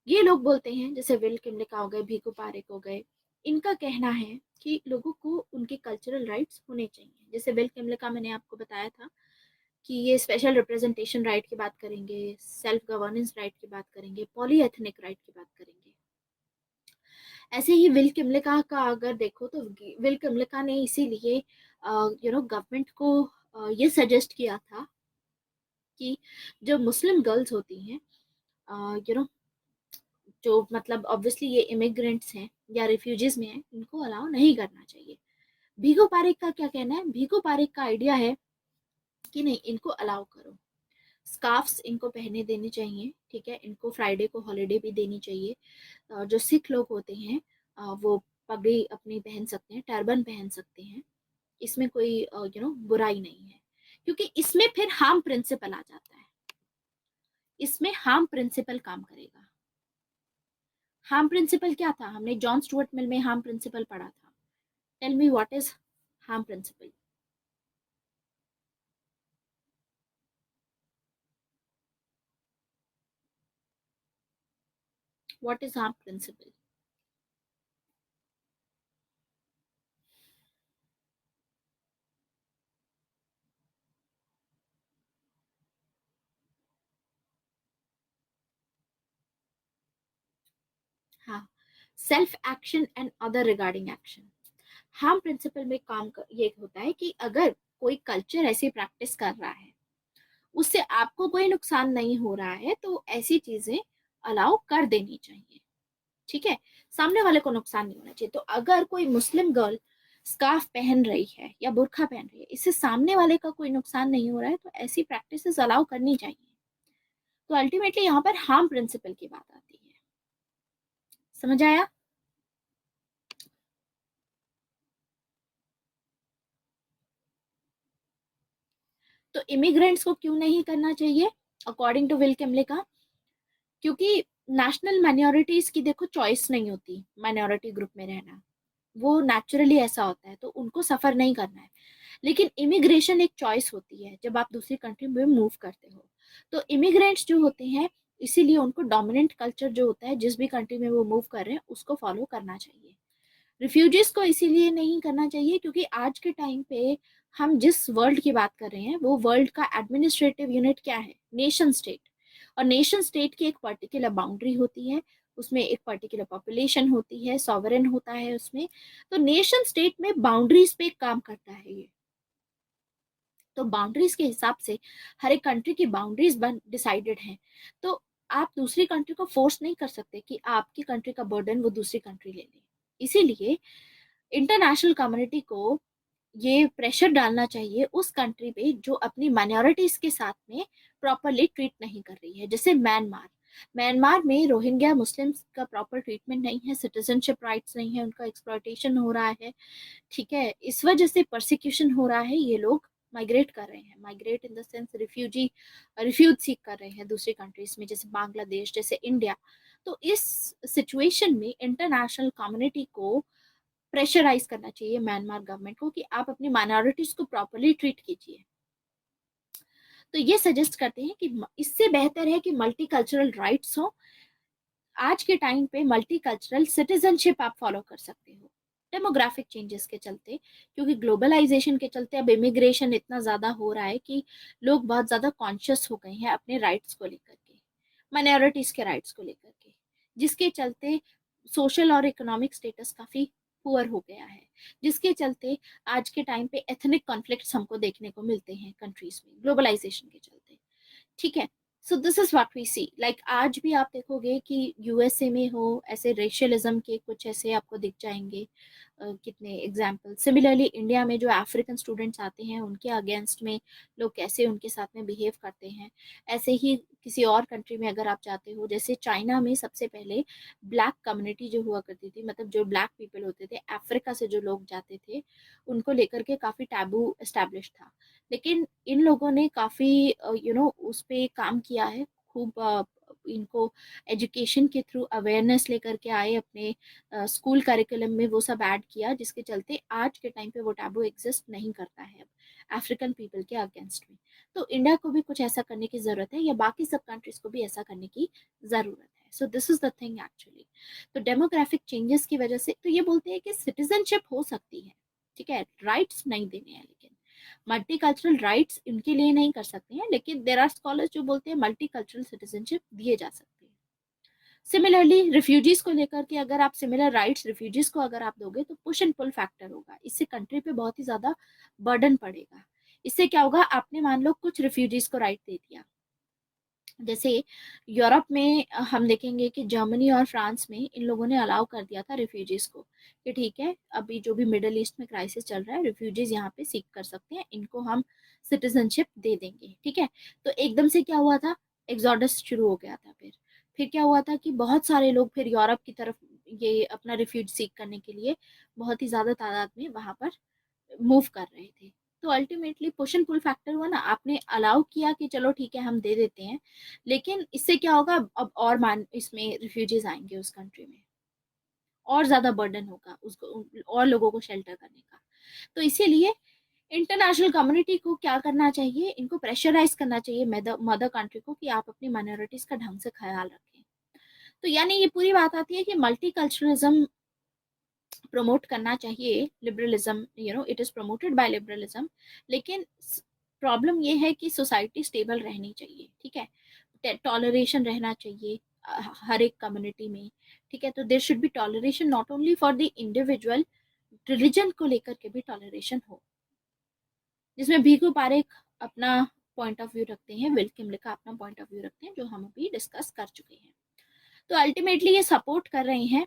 Speaker 1: ये लोग बोलते हैं, जैसे विल किमलेका हो गए, भीखू पारेख हो गए, इनका कहना है कि लोगों को उनके कल्चरल राइट्स होने चाहिए। जैसे विल किमलेका मैंने आपको बताया था कि ये स्पेशल रिप्रेजेंटेशन राइट की बात करेंगे, सेल्फ गवर्नेंस राइट की बात करेंगे, पॉली एथनिक राइट की बात करेंगे। ऐसे ही विल किमलेका का अगर देखो तो विल किमलेका ने इसीलिए गवर्नमेंट को ये सजेस्ट किया था कि जो मुस्लिम गर्ल्स होती हैं, यू नो जो मतलब ऑब्वियसली ये इमिग्रेंट्स हैं या रिफ्यूजीज में हैं, इनको अलाउ नहीं करना चाहिए। भीखू पारेख का क्या कहना है? भीखू पारेख का आइडिया है कि नहीं, इनको अलाउ करो, स्कार्फ्स इनको पहने देने चाहिए, ठीक है, इनको फ्राइडे को हॉलीडे भी देनी चाहिए। जो सिख लोग होते हैं वो पगड़ी अपनी पहन सकते हैं, टर्बन पहन सकते हैं, इसमें कोई बुराई नहीं है। क्योंकि इसमें फिर हार्म प्रिंसिपल आ जाता है, इसमें हार्म प्रिंसिपल काम करेगा। हार्म प्रिंसिपल क्या था? हमने जॉन स्टुअर्ट मिल में हार्म प्रिंसिपल पढ़ा था। Tell me what is harm principle? What is harm principle? हाँ, self action and other regarding action. Harm principle में ये होता है कि अगर कोई कल्चर ऐसी प्रैक्टिस कर रहा है, उससे आपको कोई नुकसान नहीं हो रहा है, तो ऐसी चीजें अलाउ कर देनी चाहिए। ठीक है, सामने वाले को नुकसान नहीं होना चाहिए। तो अगर कोई मुस्लिम गर्ल स्कार्फ पहन रही है या बुर्खा पहन रही है, इससे सामने वाले का कोई नुकसान नहीं हो रहा है, तो ऐसी प्रैक्टिसेस अलाउ करनी चाहिए। तो अल्टीमेटली यहाँ पर हार्म प्रिंसिपल की बात आती है। समझ आया? तो इमिग्रेंट्स को क्यों नहीं करना चाहिए अकॉर्डिंग टू विल किमले का? क्योंकि नेशनल माइनॉरिटीज की देखो चॉइस नहीं होती माइनॉरिटी ग्रुप में रहना। वो नेचुरली ऐसा होता है, तो उनको सफ़र नहीं करना है। लेकिन इमिग्रेशन एक चॉइस होती है जब आप दूसरी कंट्री में मूव करते हो। तो इमिग्रेंट्स जो होते हैं, इसीलिए उनको डोमिनेंट कल्चर जो होता है जिस भी कंट्री में वो मूव कर रहे हैं उसको फॉलो करना चाहिए। रिफ्यूजीज को इसीलिए नहीं करना चाहिए क्योंकि आज के टाइम पे हम जिस वर्ल्ड की बात कर रहे हैं वो वर्ल्ड का एडमिनिस्ट्रेटिव यूनिट क्या है? Nation state. और नेशन स्टेट की एक पर्टिकुलर बाउंड्री होती है, उसमें एक पर्टिकुलर पॉपुलेशन होती है, सॉवरेन होता है उसमें। तो नेशन स्टेट में बाउंड्रीज पे काम करता है ये। तो बाउंड्रीज के हिसाब से हर एक कंट्री की बाउंड्रीज बन डिसाइडेड हैं। तो आप दूसरी कंट्री को फोर्स नहीं कर सकते कि आपकी कंट्री का बर्डन वो दूसरी कंट्री ले ले। इसीलिए इंटरनेशनल कम्युनिटी को ये प्रेशर डालना चाहिए उस कंट्री पे जो अपनी माइनॉरिटीज के साथ में प्रॉपरली ट्रीट नहीं कर रही है। जैसे म्यांमार, म्यांमार में रोहिंग्या मुस्लिम्स का प्रॉपर ट्रीटमेंट नहीं है, सिटीजनशिप राइट्स नहीं है, उनका एक्सप्लॉयटेशन हो रहा है। ठीक है, इस वजह से परसिक्यूशन हो रहा है। ये लोग माइग्रेट कर रहे हैं, migrate in the sense refuge seek कर रहे हैं दूसरी कंट्रीज में, जैसे बांग्लादेश, जैसे इंडिया। तो इस सिचुएशन में इंटरनेशनल कम्युनिटी को प्रेशराइज करना चाहिए म्यांमार गवर्नमेंट को कि आप अपनी माइनॉरिटीज को प्रॉपरली ट्रीट कीजिए। तो ये सजेस्ट करते हैं कि इससे बेहतर है कि मल्टीकल्चरल राइट्स हो। आज के टाइम पे मल्टीकल्चरल सिटीजनशिप आप फॉलो कर सकते हो डेमोग्राफिक चेंजेस के चलते, क्योंकि ग्लोबलाइजेशन के चलते अब इमिग्रेशन इतना ज़्यादा हो रहा है कि लोग बहुत ज़्यादा कॉन्शियस हो गए हैं अपने राइट्स को लेकर के, माइनॉरिटीज़ के राइट्स को लेकर के, जिसके चलते सोशल और इकोनॉमिक स्टेटस काफ़ी पुअर हो गया है, जिसके चलते आज के टाइम पे एथनिक कॉन्फ्लिक्ट्स हमको देखने को मिलते हैं कंट्रीज में ग्लोबलाइजेशन के चलते। ठीक है, so this is what we see. Like आज भी आप देखोगे कि यूएसए में हो ऐसे रेशियलिज्म के कुछ ऐसे आपको दिख जाएंगे कितने एग्जाम्पल। सिमिलरली इंडिया में जो अफ्रीकन स्टूडेंट्स आते हैं उनके अगेंस्ट में लोग कैसे उनके साथ में बिहेव करते हैं, ऐसे ही किसी और कंट्री में अगर आप जाते हो, जैसे चाइना में सबसे पहले ब्लैक कम्युनिटी जो हुआ करती थी, मतलब जो ब्लैक पीपल होते थे अफ्रीका से जो लोग जाते थे, उनको लेकर के काफ़ी टैबू एस्टेब्लिश था। लेकिन इन लोगों ने काफ़ी उस पे काम किया है खूब। इनको एजुकेशन के थ्रू अवेयरनेस लेकर के आए, अपने स्कूल करिकुलम में वो सब ऐड किया, जिसके चलते आज के टाइम पे वो टैबू एग्जिस्ट नहीं करता है अब अफ्रीकन पीपल के अगेंस्ट में। तो इंडिया को भी कुछ ऐसा करने की ज़रूरत है, या बाकी सब कंट्रीज को भी ऐसा करने की ज़रूरत है। So this is the thing actually. तो डेमोग्राफिक चेंजेस की वजह से तो ये बोलते हैं कि सिटीजनशिप हो सकती है, ठीक है, राइट्स नहीं देने हैं, लेकिन मल्टीकल्चरल राइट्स इनके लिए नहीं कर सकते हैं। लेकिन देर आर स्कॉलर्स जो बोलते हैं मल्टीकल्चरल सिटीजनशिप दिए जा सकते हैं। सिमिलरली रिफ्यूजीज को लेकर के अगर आप सिमिलर राइट्स रिफ्यूजीज को अगर आप दोगे तो पुश एंड पुल फैक्टर होगा, इससे कंट्री पे बहुत ही ज्यादा बर्डन पड़ेगा। इससे क्या होगा, आपने मान लो कुछ रिफ्यूजीज को राइट दे दिया, जैसे यूरोप में हम देखेंगे कि जर्मनी और फ्रांस में इन लोगों ने अलाउ कर दिया था रिफ्यूजीज को कि ठीक है, अभी जो भी मिडल ईस्ट में क्राइसिस चल रहा है रिफ्यूजीज यहाँ पे सीख कर सकते हैं, इनको हम सिटीजनशिप दे देंगे। ठीक है, तो एकदम से क्या हुआ था, एग्जॉडस शुरू हो गया था। फिर क्या हुआ था कि बहुत सारे लोग फिर यूरोप की तरफ ये अपना रिफ्यूज सीख करने के लिए बहुत ही ज्यादा तादाद में वहां पर मूव कर रहे थे। तो ultimately push and pull factor हुआ ना, आपने अलाउ किया कि चलो ठीक है हम दे देते हैं, लेकिन इससे क्या होगा, अब और मान इसमें रिफ्यूजीज आएंगे उस कंट्री में, और ज्यादा बर्डन होगा उसको और लोगों को शेल्टर करने का। तो इसीलिए इंटरनेशनल कम्युनिटी को क्या करना चाहिए, इनको प्रेशराइज करना चाहिए मदर कंट्री को कि आप अपनी माइनॉरिटीज का ढंग से ख्याल रखें। तो यानी ये पूरी बात आती है कि मल्टीकल्चरलिज्म प्रमोट करना चाहिए, liberalism it is promoted by liberalism. लेकिन प्रॉब्लम ये है कि सोसाइटी स्टेबल रहनी चाहिए, ठीक है, टॉलरेशन रहना चाहिए हर एक कम्युनिटी में। ठीक है, तो there should be toleration not only for the individual, religion को लेकर के भी टॉलरेशन हो, जिसमें भीखू पारेख अपना पॉइंट ऑफ व्यू रखते हैं, विल किमलिका अपना पॉइंट ऑफ व्यू रखते हैं, जो हम अभी डिस्कस कर चुके हैं। तो अल्टीमेटली ये सपोर्ट कर रहे हैं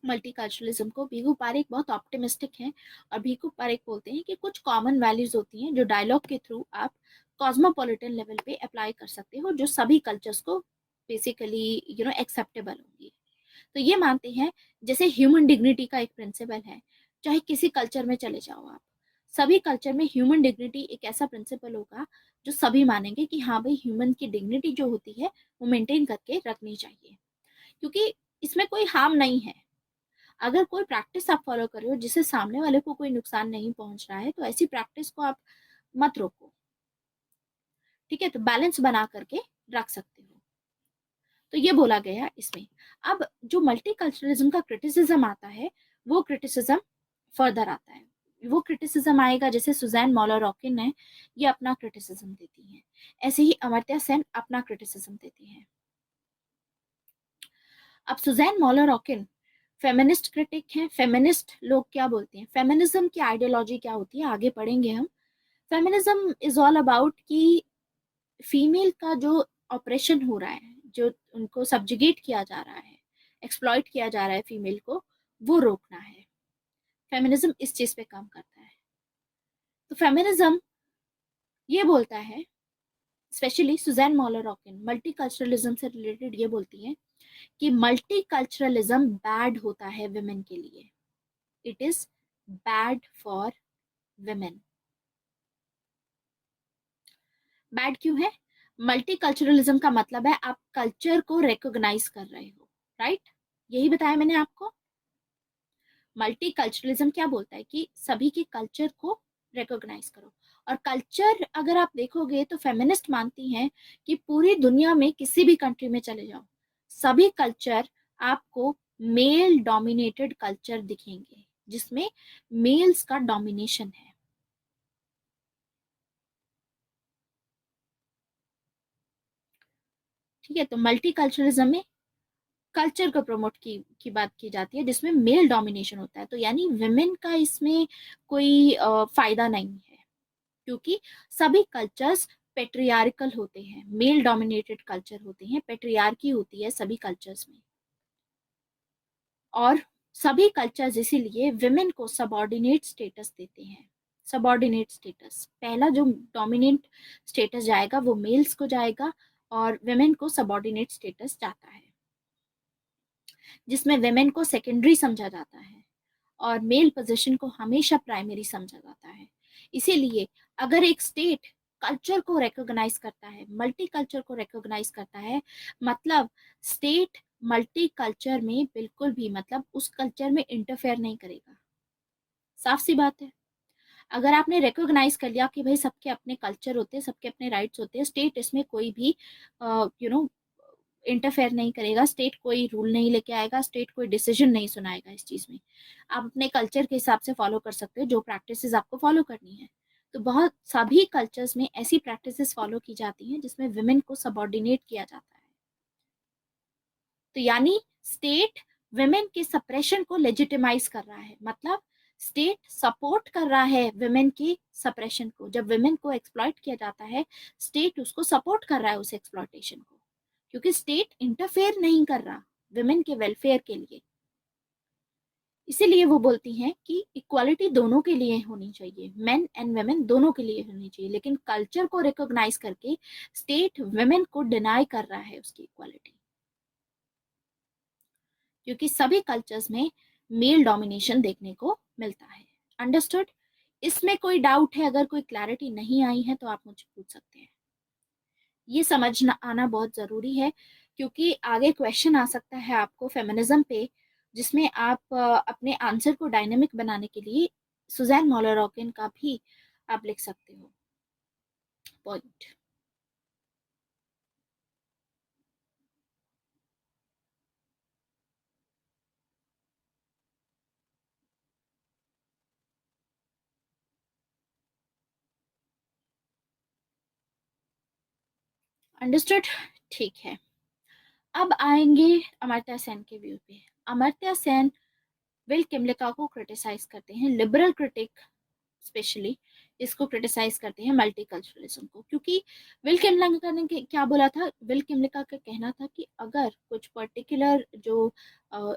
Speaker 1: मल्टीकल्चरलिज्म को। भीखू पारेख बहुत ऑप्टिमिस्टिक हैं, और भीखू पारेख बोलते हैं कि कुछ कॉमन वैल्यूज होती हैं जो डायलॉग के थ्रू आप कॉस्मोपॉलिटन लेवल पे अप्लाई कर सकते हो, जो सभी कल्चर्स को बेसिकली एक्सेप्टेबल होंगी। तो ये मानते हैं, जैसे ह्यूमन डिग्निटी का एक प्रिंसिपल है, चाहे किसी कल्चर में चले जाओ आप, सभी कल्चर में ह्यूमन डिग्निटी एक ऐसा प्रिंसिपल होगा जो सभी मानेंगे कि हाँ भाई, ह्यूमन की डिग्निटी जो होती है वो मेंटेन करके रखनी चाहिए, क्योंकि इसमें कोई हार्म नहीं है। अगर कोई प्रैक्टिस आप फॉलो कर रहे हो जिससे सामने वाले को कोई नुकसान नहीं पहुंच रहा है, तो ऐसी प्रैक्टिस को आप मत रोको। ठीक है, तो बैलेंस बना करके रख सकते हो। तो ये बोला गया इसमें। अब जो मल्टीकल्चरलिज्म का क्रिटिसिज्म आता है, वो क्रिटिसिज्म फर्दर आता है। वो क्रिटिसिज्म आएगा, जैसे सुजैन मॉलर रॉकिन है, ये अपना क्रिटिसिज्म देती हैं, ऐसे ही अमर्त्य सेन अपना क्रिटिसिज्म देती हैं। अब Susan Moller Okin feminist critic हैं। फेमिनिस्ट लोग क्या बोलते हैं, फेमिनिज्म की आइडियोलॉजी क्या होती है, आगे पढ़ेंगे हम। फेमिनिज्म इज ऑल अबाउट कि फीमेल का जो ऑपरेशन हो रहा है, जो उनको सब्जुगेट किया जा रहा है, एक्सप्लॉइट किया जा रहा है फीमेल को, वो रोकना है। फेमिनिज्म इस चीज पे काम करता है। तो फेमिनिज्म ये बोलता है, specially Susan Moller Okin multiculturalism से रिलेटेड ये बोलती है कि मल्टीकल्चरलिज्म बैड होता है विमेन के लिए। It is bad for women. Bad क्यों है? मल्टीकल्चरलिज्म का मतलब है आप कल्चर को रिकॉग्नाइज कर रहे हो, राइट? यही बताया मैंने आपको। मल्टीकल्चरलिज्म क्या बोलता है कि सभी के कल्चर को रिकॉग्नाइज करो। और कल्चर अगर आप देखोगे तो फेमिनिस्ट मानती हैं कि पूरी दुनिया में किसी भी कंट्री में चले जाओ, सभी कल्चर आपको मेल डोमिनेटेड कल्चर दिखेंगे, जिसमें मेल्स का डोमिनेशन है। ठीक है, तो मल्टीकल्चरलिज्म में कल्चर को प्रमोट की बात की जाती है जिसमें मेल डोमिनेशन होता है। तो यानी विमेन का इसमें कोई फायदा नहीं है, क्योंकि सभी कल्चर्स पेट्रियार्कल होते हैं, मेल डोमिनेटेड कल्चर होते हैं, पेट्रियार्की होती है सभी कल्चर्स में। और सभी कल्चर्स इसीलिए विमेन को सबऑर्डिनेट स्टेटस देते हैं। सबऑर्डिनेट स्टेटस, पहला जो डोमिनेंट स्टेटस जाएगा वो मेल्स को जाएगा, और विमेन को सबऑर्डिनेट स्टेटस जाता है, जिसमें विमेन को सेकेंडरी समझा जाता है और मेल पोजीशन को हमेशा प्राइमरी समझा जाता है। इसीलिए अगर एक स्टेट कल्चर को रिकॉग्नाइज करता है, मल्टी कल्चर को रिकॉग्नाइज करता है, मतलब स्टेट मल्टी कल्चर में बिल्कुल भी, मतलब उस कल्चर में इंटरफेयर नहीं करेगा। साफ सी बात है। अगर आपने रिकॉग्नाइज कर लिया कि भाई सबके अपने कल्चर होते हैं, सबके अपने राइट्स होते हैं, स्टेट इसमें कोई भी इंटरफेयर नहीं करेगा, स्टेट कोई रूल नहीं लेके आएगा, स्टेट कोई डिसीजन नहीं सुनाएगा इस चीज में, आप अपने कल्चर के हिसाब से फॉलो कर सकते हो जो प्रैक्टिसेस आपको फॉलो करनी है। तो बहुत सभी कल्चर्स में ऐसी प्रैक्टिसेस फॉलो की जाती हैं जिसमें विमेन को सबऑर्डिनेट किया जाता है। तो यानी स्टेट विमेन के सप्रेशन को लेजिटिमाइज कर रहा है, मतलब स्टेट सपोर्ट कर रहा है विमेन की सप्रेशन को। जब विमेन को एक्सप्लॉइट किया जाता है, स्टेट उसको सपोर्ट कर रहा है, उस एक्सप्लॉइटेशन को, क्योंकि स्टेट इंटरफेयर नहीं कर रहा विमेन के वेलफेयर के लिए। इसीलिए वो बोलती हैं कि इक्वालिटी दोनों के लिए होनी चाहिए, मेन एंड वेमेन दोनों के लिए होनी चाहिए, लेकिन कल्चर को रिकॉग्नाइज करके स्टेट वेमेन को डिनाई कर रहा है उसकी इक्वालिटी, क्योंकि सभी कल्चर्स में मेल डोमिनेशन देखने को मिलता है। अंडरस्टूड? इसमें कोई डाउट है? अगर कोई क्लैरिटी नहीं आई है तो आप मुझे पूछ सकते हैं। ये समझना आना बहुत ज़रूरी है, क्योंकि आगे क्वेश्चन आ सकता है आपको फेमिनिज्म पे, जिसमें आप अपने आंसर को डायनेमिक बनाने के लिए सुजैन मॉलर रॉकिन का भी आप लिख सकते हो पॉइंट। अंडरस्टूड? ठीक है। अब आएंगे अमर्त्य सेन के व्यू पे। अमर्त्य सेन विल किमलिका को क्रिटिसाइज करते हैं, लिबरल क्रिटिक स्पेशली इसको क्रिटिसाइज करते हैं मल्टीकल्चरलिज्म को, क्योंकि विल किमलिका ने क्या बोला था? विल किमलिका का कहना था कि अगर कुछ पर्टिकुलर जो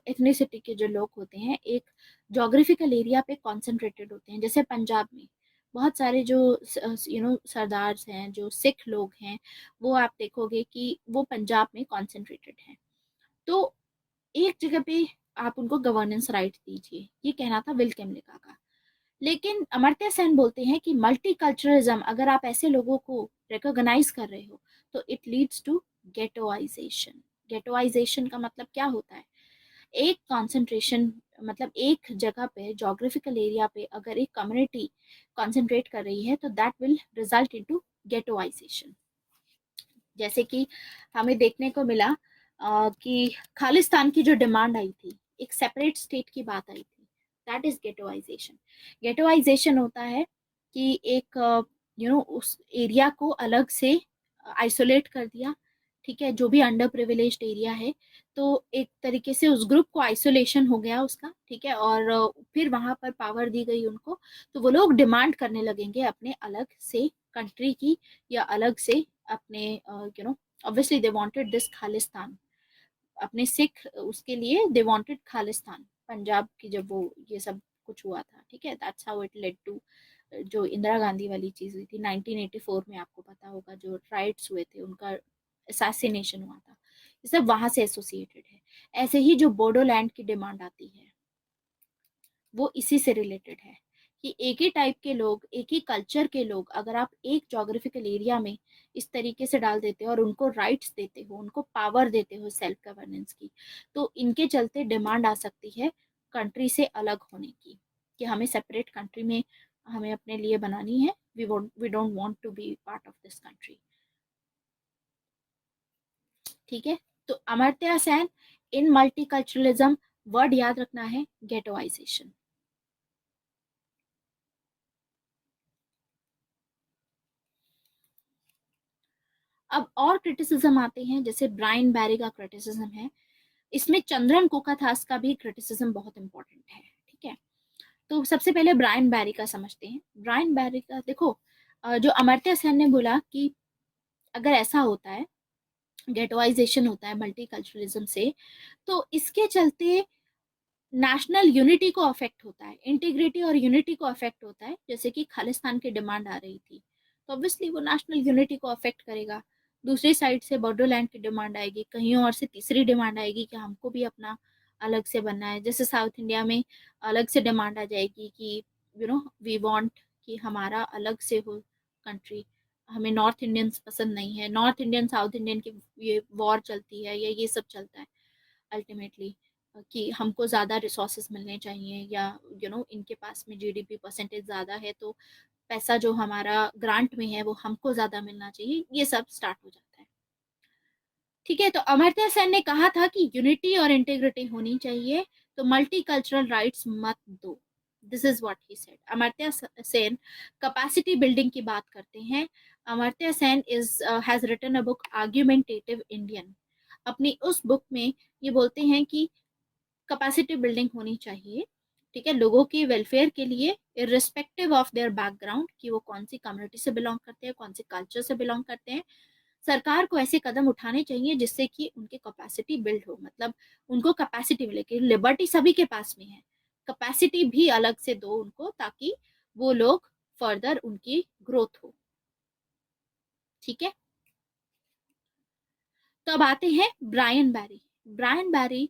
Speaker 1: एथनिसिटी के जो लोग होते हैं एक जोग्राफिकल एरिया पे कॉन्सेंट्रेटेड होते हैं, जैसे पंजाब में बहुत सारे जो सरदार्स हैं, जो सिख लोग हैं, वो आप देखोगे कि वो पंजाब में कॉन्सेंट्रेटेड हैं। तो एक जगह पे आप उनको गवर्नेंस राइट दीजिए, ये कहना था विल किमलिका का। लेकिन अमर्त्य सेन बोलते हैं कि मल्टीकल्चरलिज्म अगर आप ऐसे लोगों को रिकॉग्नाइज कर रहे हो तो इट लीड्स टू गेटोइजेशन। गेटोइजेशन का मतलब क्या होता है? एक कॉन्सेंट्रेशन मतलब एक जगह पे जोग्राफिकल एरिया पे अगर एक कम्युनिटी कॉन्सेंट्रेट कर रही है तो दैट विल रिजल्ट इनटू गेटोइजेशन। जैसे कि हमें देखने को मिला कि खालिस्तान की जो डिमांड आई थी, एक सेपरेट स्टेट की बात आई थी, दैट इज गेटोइजेशन। गेटोइजेशन होता है कि एक उस एरिया को अलग से आइसोलेट कर दिया, ठीक है, जो भी अंडर प्रिविलेज्ड एरिया है, तो एक तरीके से उस ग्रुप को आइसोलेशन हो गया उसका, ठीक है, और फिर वहां पर पावर दी गई उनको, तो वो लोग डिमांड करने लगेंगे अपने अलग से कंट्री की, या अलग से अपने obviously they wanted this Khalistan, अपने सिख उसके लिए दे वांटेड खालिस्तान, पंजाब की जब वो ये सब कुछ हुआ था, ठीक है, that's how it led to जो इंदिरा गांधी वाली चीज हुई थी 1984 में, आपको पता होगा जो राइट्स हुए थे, उनका असैसिनेशन हुआ था, ये सब वहां से एसोसिएटेड है। ऐसे ही जो बोडोलैंड की डिमांड आती है वो इसी से रिलेटेड है, कि एक ही टाइप के लोग, एक ही कल्चर के लोग अगर आप एक जोग्राफिकल एरिया में इस तरीके से डाल देते हो और उनको राइट्स देते हो, उनको पावर देते हो सेल्फ गवर्नेंस की, तो इनके चलते डिमांड आ सकती है कंट्री से अलग होने की, कि हमें सेपरेट कंट्री में हमें अपने लिए बनानी है, we don't want to be part of this country. ठीक है, तो Amartya Sen in multiculturalism, word याद रखना है गेटोइजेशन। अब और क्रिटिसिज्म आते हैं, जैसे ब्रायन बैरी का क्रिटिसिज्म है, इसमें चंद्रन कोकाथास का भी क्रिटिसिज्म बहुत इंपॉर्टेंट है, ठीक है। तो सबसे पहले ब्रायन बैरी का समझते हैं। ब्रायन बैरी का देखो, जो अमर्त्य सेन ने बोला कि अगर ऐसा होता है, गेटोइजेशन होता है मल्टीकल्चरलिज्म से, तो इसके चलते नेशनल यूनिटी को अफेक्ट होता है, इंटीग्रिटी और यूनिटी को अफेक्ट होता है, जैसे कि खालिस्तान की डिमांड आ रही थी, तो ऑब्वियसली वो नेशनल यूनिटी को अफेक्ट करेगा। दूसरी साइड से बोडोलैंड की डिमांड आएगी, कहीं और से तीसरी डिमांड आएगी कि हमको भी अपना अलग से बनना है, जैसे साउथ इंडिया में अलग से डिमांड आ जाएगी कि वी वांट कि हमारा अलग से हो कंट्री, हमें नॉर्थ इंडियंस पसंद नहीं है, नॉर्थ इंडियन साउथ इंडियन की ये वॉर चलती है या ये सब चलता है अल्टीमेटली, कि हमको ज़्यादा रिसोर्सेज मिलने चाहिए, या इनके पास में जीडीपी परसेंटेज ज़्यादा है, तो पैसा जो हमारा ग्रांट में है वो हमको ज़्यादा मिलना चाहिए, ये सब स्टार्ट हो जाता है। ठीक है, तो अमर्त्य सेन ने कहा था कि यूनिटी और इंटीग्रिटी होनी चाहिए, तो मल्टी कल्चरल राइट्स मत दो, this is what he said. Amartya Sen capacity building की बात करते हैं। Amartya Sen is has written a book argumentative Indian. अपनी उस बुक में ये बोलते हैं कि कैपेसिटी बिल्डिंग होनी चाहिए, ठीक है, लोगों के वेलफेयर के लिए, इरिस्पेक्टिव ऑफ देयर बैकग्राउंड, कि वो कौन सी कम्युनिटी से बिलोंग करते हैं, कौन से कल्चर से बिलोंग करते हैं। सरकार को ऐसे कदम उठाने चाहिए जिससे कि उनकी कैपेसिटी बिल्ड हो, मतलब उनको कैपेसिटी मिले, कि लिबर्टी सभी के पास में है, कैपेसिटी भी अलग से दो उनको, ताकि वो लोग फर्दर उनकी ग्रोथ हो। ठीक है, तो अब आते हैं ब्रायन बैरी। ब्रायन बैरी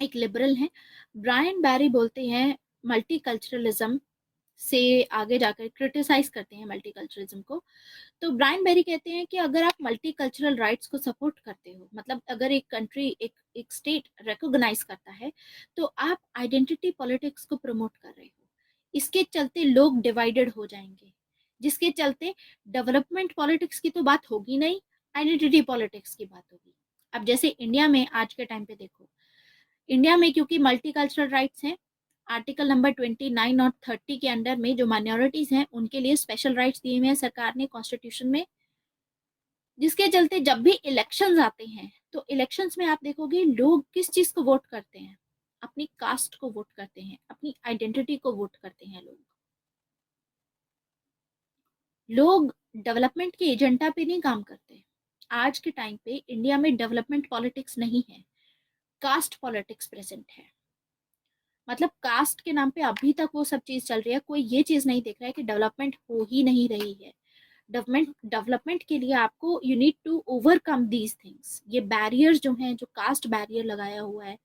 Speaker 1: एक लिबरल हैं। ब्रायन बैरी बोलते हैं मल्टीकल्चरलिज्म से आगे जाकर क्रिटिसाइज करते हैं मल्टीकल्चरलिज्म को। तो ब्रायन बेरी कहते हैं कि अगर आप मल्टीकल्चरल राइट्स को सपोर्ट करते हो, मतलब अगर एक कंट्री, एक स्टेट रिकॉग्नाइज करता है, तो आप आइडेंटिटी पॉलिटिक्स को प्रमोट कर रहे हो, इसके चलते लोग डिवाइडेड हो जाएंगे, जिसके चलते डेवलपमेंट पॉलिटिक्स की तो बात होगी नहीं, आइडेंटिटी पॉलिटिक्स की बात होगी। अब जैसे इंडिया में आज के टाइम पे देखो, इंडिया में क्योंकि मल्टीकल्चरल राइट्स हैं, आर्टिकल नंबर 29 और 30 के अंडर में जो माइनॉरिटीज हैं उनके लिए स्पेशल राइट्स दिए हुए हैं सरकार ने कॉन्स्टिट्यूशन में, जिसके चलते जब भी इलेक्शंस आते हैं, तो इलेक्शंस में आप देखोगे लोग किस चीज को वोट करते हैं, अपनी कास्ट को वोट करते हैं, अपनी आइडेंटिटी को वोट करते हैं। लोग डेवलपमेंट के एजेंडा पे नहीं काम करते। आज के टाइम पे इंडिया में डेवलपमेंट पॉलिटिक्स नहीं है, कास्ट पॉलिटिक्स प्रेजेंट है। मतलब कास्ट के नाम पे अभी तक वो सब चीज चल रही है, कोई ये चीज नहीं देख रहा है कि डेवलपमेंट हो ही नहीं रही है। डेवलपमेंट के लिए आपको you need to overcome these things, ये बैरियर्स जो हैं, जो कास्ट बैरियर लगाया हुआ है,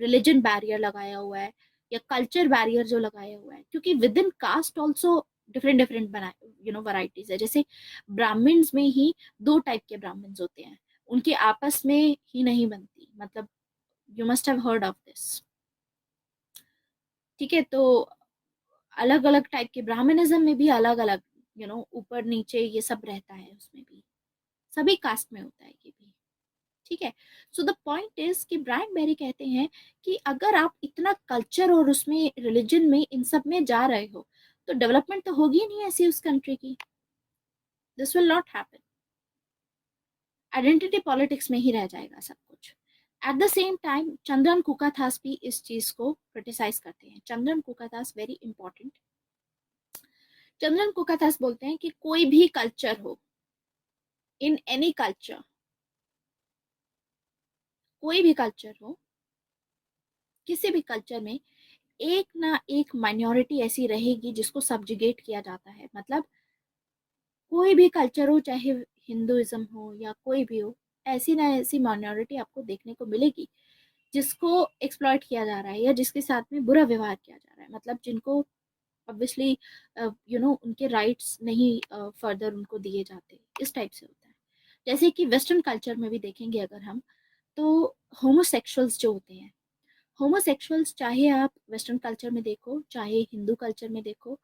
Speaker 1: रिलीजन बैरियर लगाया हुआ है, या कल्चर बैरियर जो लगाया हुआ है, क्योंकि within caste also different different बना वराइटीज है। जैसे ब्राह्मण्स में ही दो टाइप के ब्राह्मण्स होते हैं, उनकी आपस में ही नहीं बनती, मतलब you must have heard of this. ठीक है, तो अलग अलग टाइप के ब्राह्मणिज्म में भी अलग अलग ऊपर नीचे ये सब रहता है, उसमें भी सभी कास्ट में होता है ये भी। ठीक है, सो द पॉइंट इज कि ब्रायन बेरी कहते हैं कि अगर आप इतना कल्चर और उसमें रिलीजन में इन सब में जा रहे हो तो डेवलपमेंट तो होगी नहीं ऐसी उस कंट्री की, this will not happen, identity politics में ही रह जाएगा सब कुछ। At the same time Chandran Kukathas भी इस चीज को क्रिटिसाइज करते हैं। Chandran Kukathas very important. चंद्रन कुकाथास बोलते हैं कि कोई भी कल्चर हो, इन एनी कल्चर, कोई भी कल्चर हो, किसी भी कल्चर में एक ना एक माइनॉरिटी ऐसी रहेगी जिसको सब्जुगेट किया जाता है। मतलब कोई भी कल्चर हो, चाहे हिंदुइज्म हो या कोई भी हो, ऐसी ना ऐसी माइनॉरिटी आपको देखने को मिलेगी जिसको एक्सप्लॉइट किया जा रहा है या जिसके साथ में बुरा व्यवहार किया जा रहा है। मतलब जिनको ऑब्वियसली उनके राइट्स नहीं फर्दर उनको दिए जाते, इस टाइप से होता है। जैसे कि वेस्टर्न कल्चर में भी देखेंगे अगर हम, तो होमोसेक्सुअल्स जो होते हैं, होमोसेक्सुअल्स चाहे आप वेस्टर्न कल्चर में देखो, चाहे हिंदू कल्चर में देखो,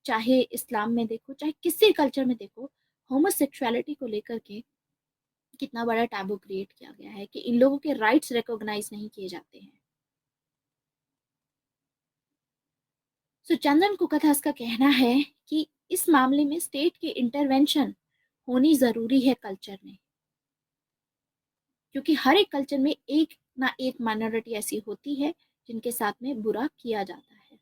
Speaker 1: चाहे इस्लाम में देखो, चाहे किसी कल्चर में देखो, होमोसेक्सुअलिटी को लेकर के कितना बड़ा टैबू क्रिएट किया गया है कि इन लोगों के राइट्स रिकॉग्नाइज नहीं किए जाते हैं। सो चंदन कुकथास का कहना है कि इस मामले में स्टेट की इंटरवेंशन होनी जरूरी है कल्चर में, क्योंकि हर एक कल्चर में एक ना एक माइनॉरिटी ऐसी होती है जिनके साथ में बुरा किया जाता है।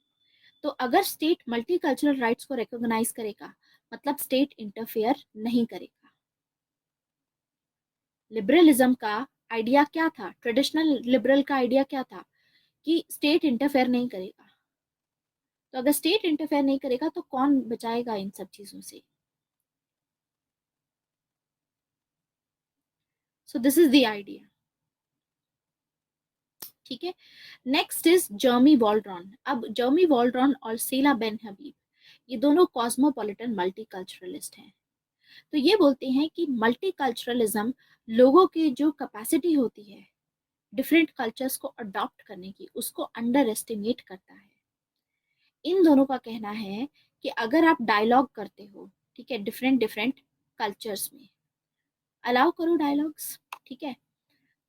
Speaker 1: तो अगर स्टेट मल्टी कल्चरल राइट्स को रिकॉग्नाइज करेगा, मतलब स्टेट इंटरफेयर नहीं करेगा। लिबरलिज्म का आइडिया क्या था, ट्रेडिशनल लिबरल का आइडिया क्या था, कि स्टेट इंटरफेयर नहीं करेगा। तो अगर स्टेट इंटरफेयर नहीं करेगा तो कौन बचाएगा इन सब चीजों से। सो दिस इज द आइडिया। ठीक है, नेक्स्ट इज जर्मी वॉल्ड्रॉन। अब जर्मी वॉल्ड्रॉन और सीला बेन हबीब, ये दोनों कॉस्मोपॉलिटन मल्टीकल्चरलिस्ट हैं। तो ये बोलते हैं कि मल्टीकल्चरलिज्म लोगों की जो कैपेसिटी होती है डिफरेंट कल्चर्स को अडॉप्ट करने की, उसको अंडर एस्टिमेट करता है। इन दोनों का कहना है कि अगर आप डायलॉग करते हो, ठीक है, डिफरेंट डिफरेंट कल्चर्स में, अलाउ करो डायलॉग्स, ठीक है,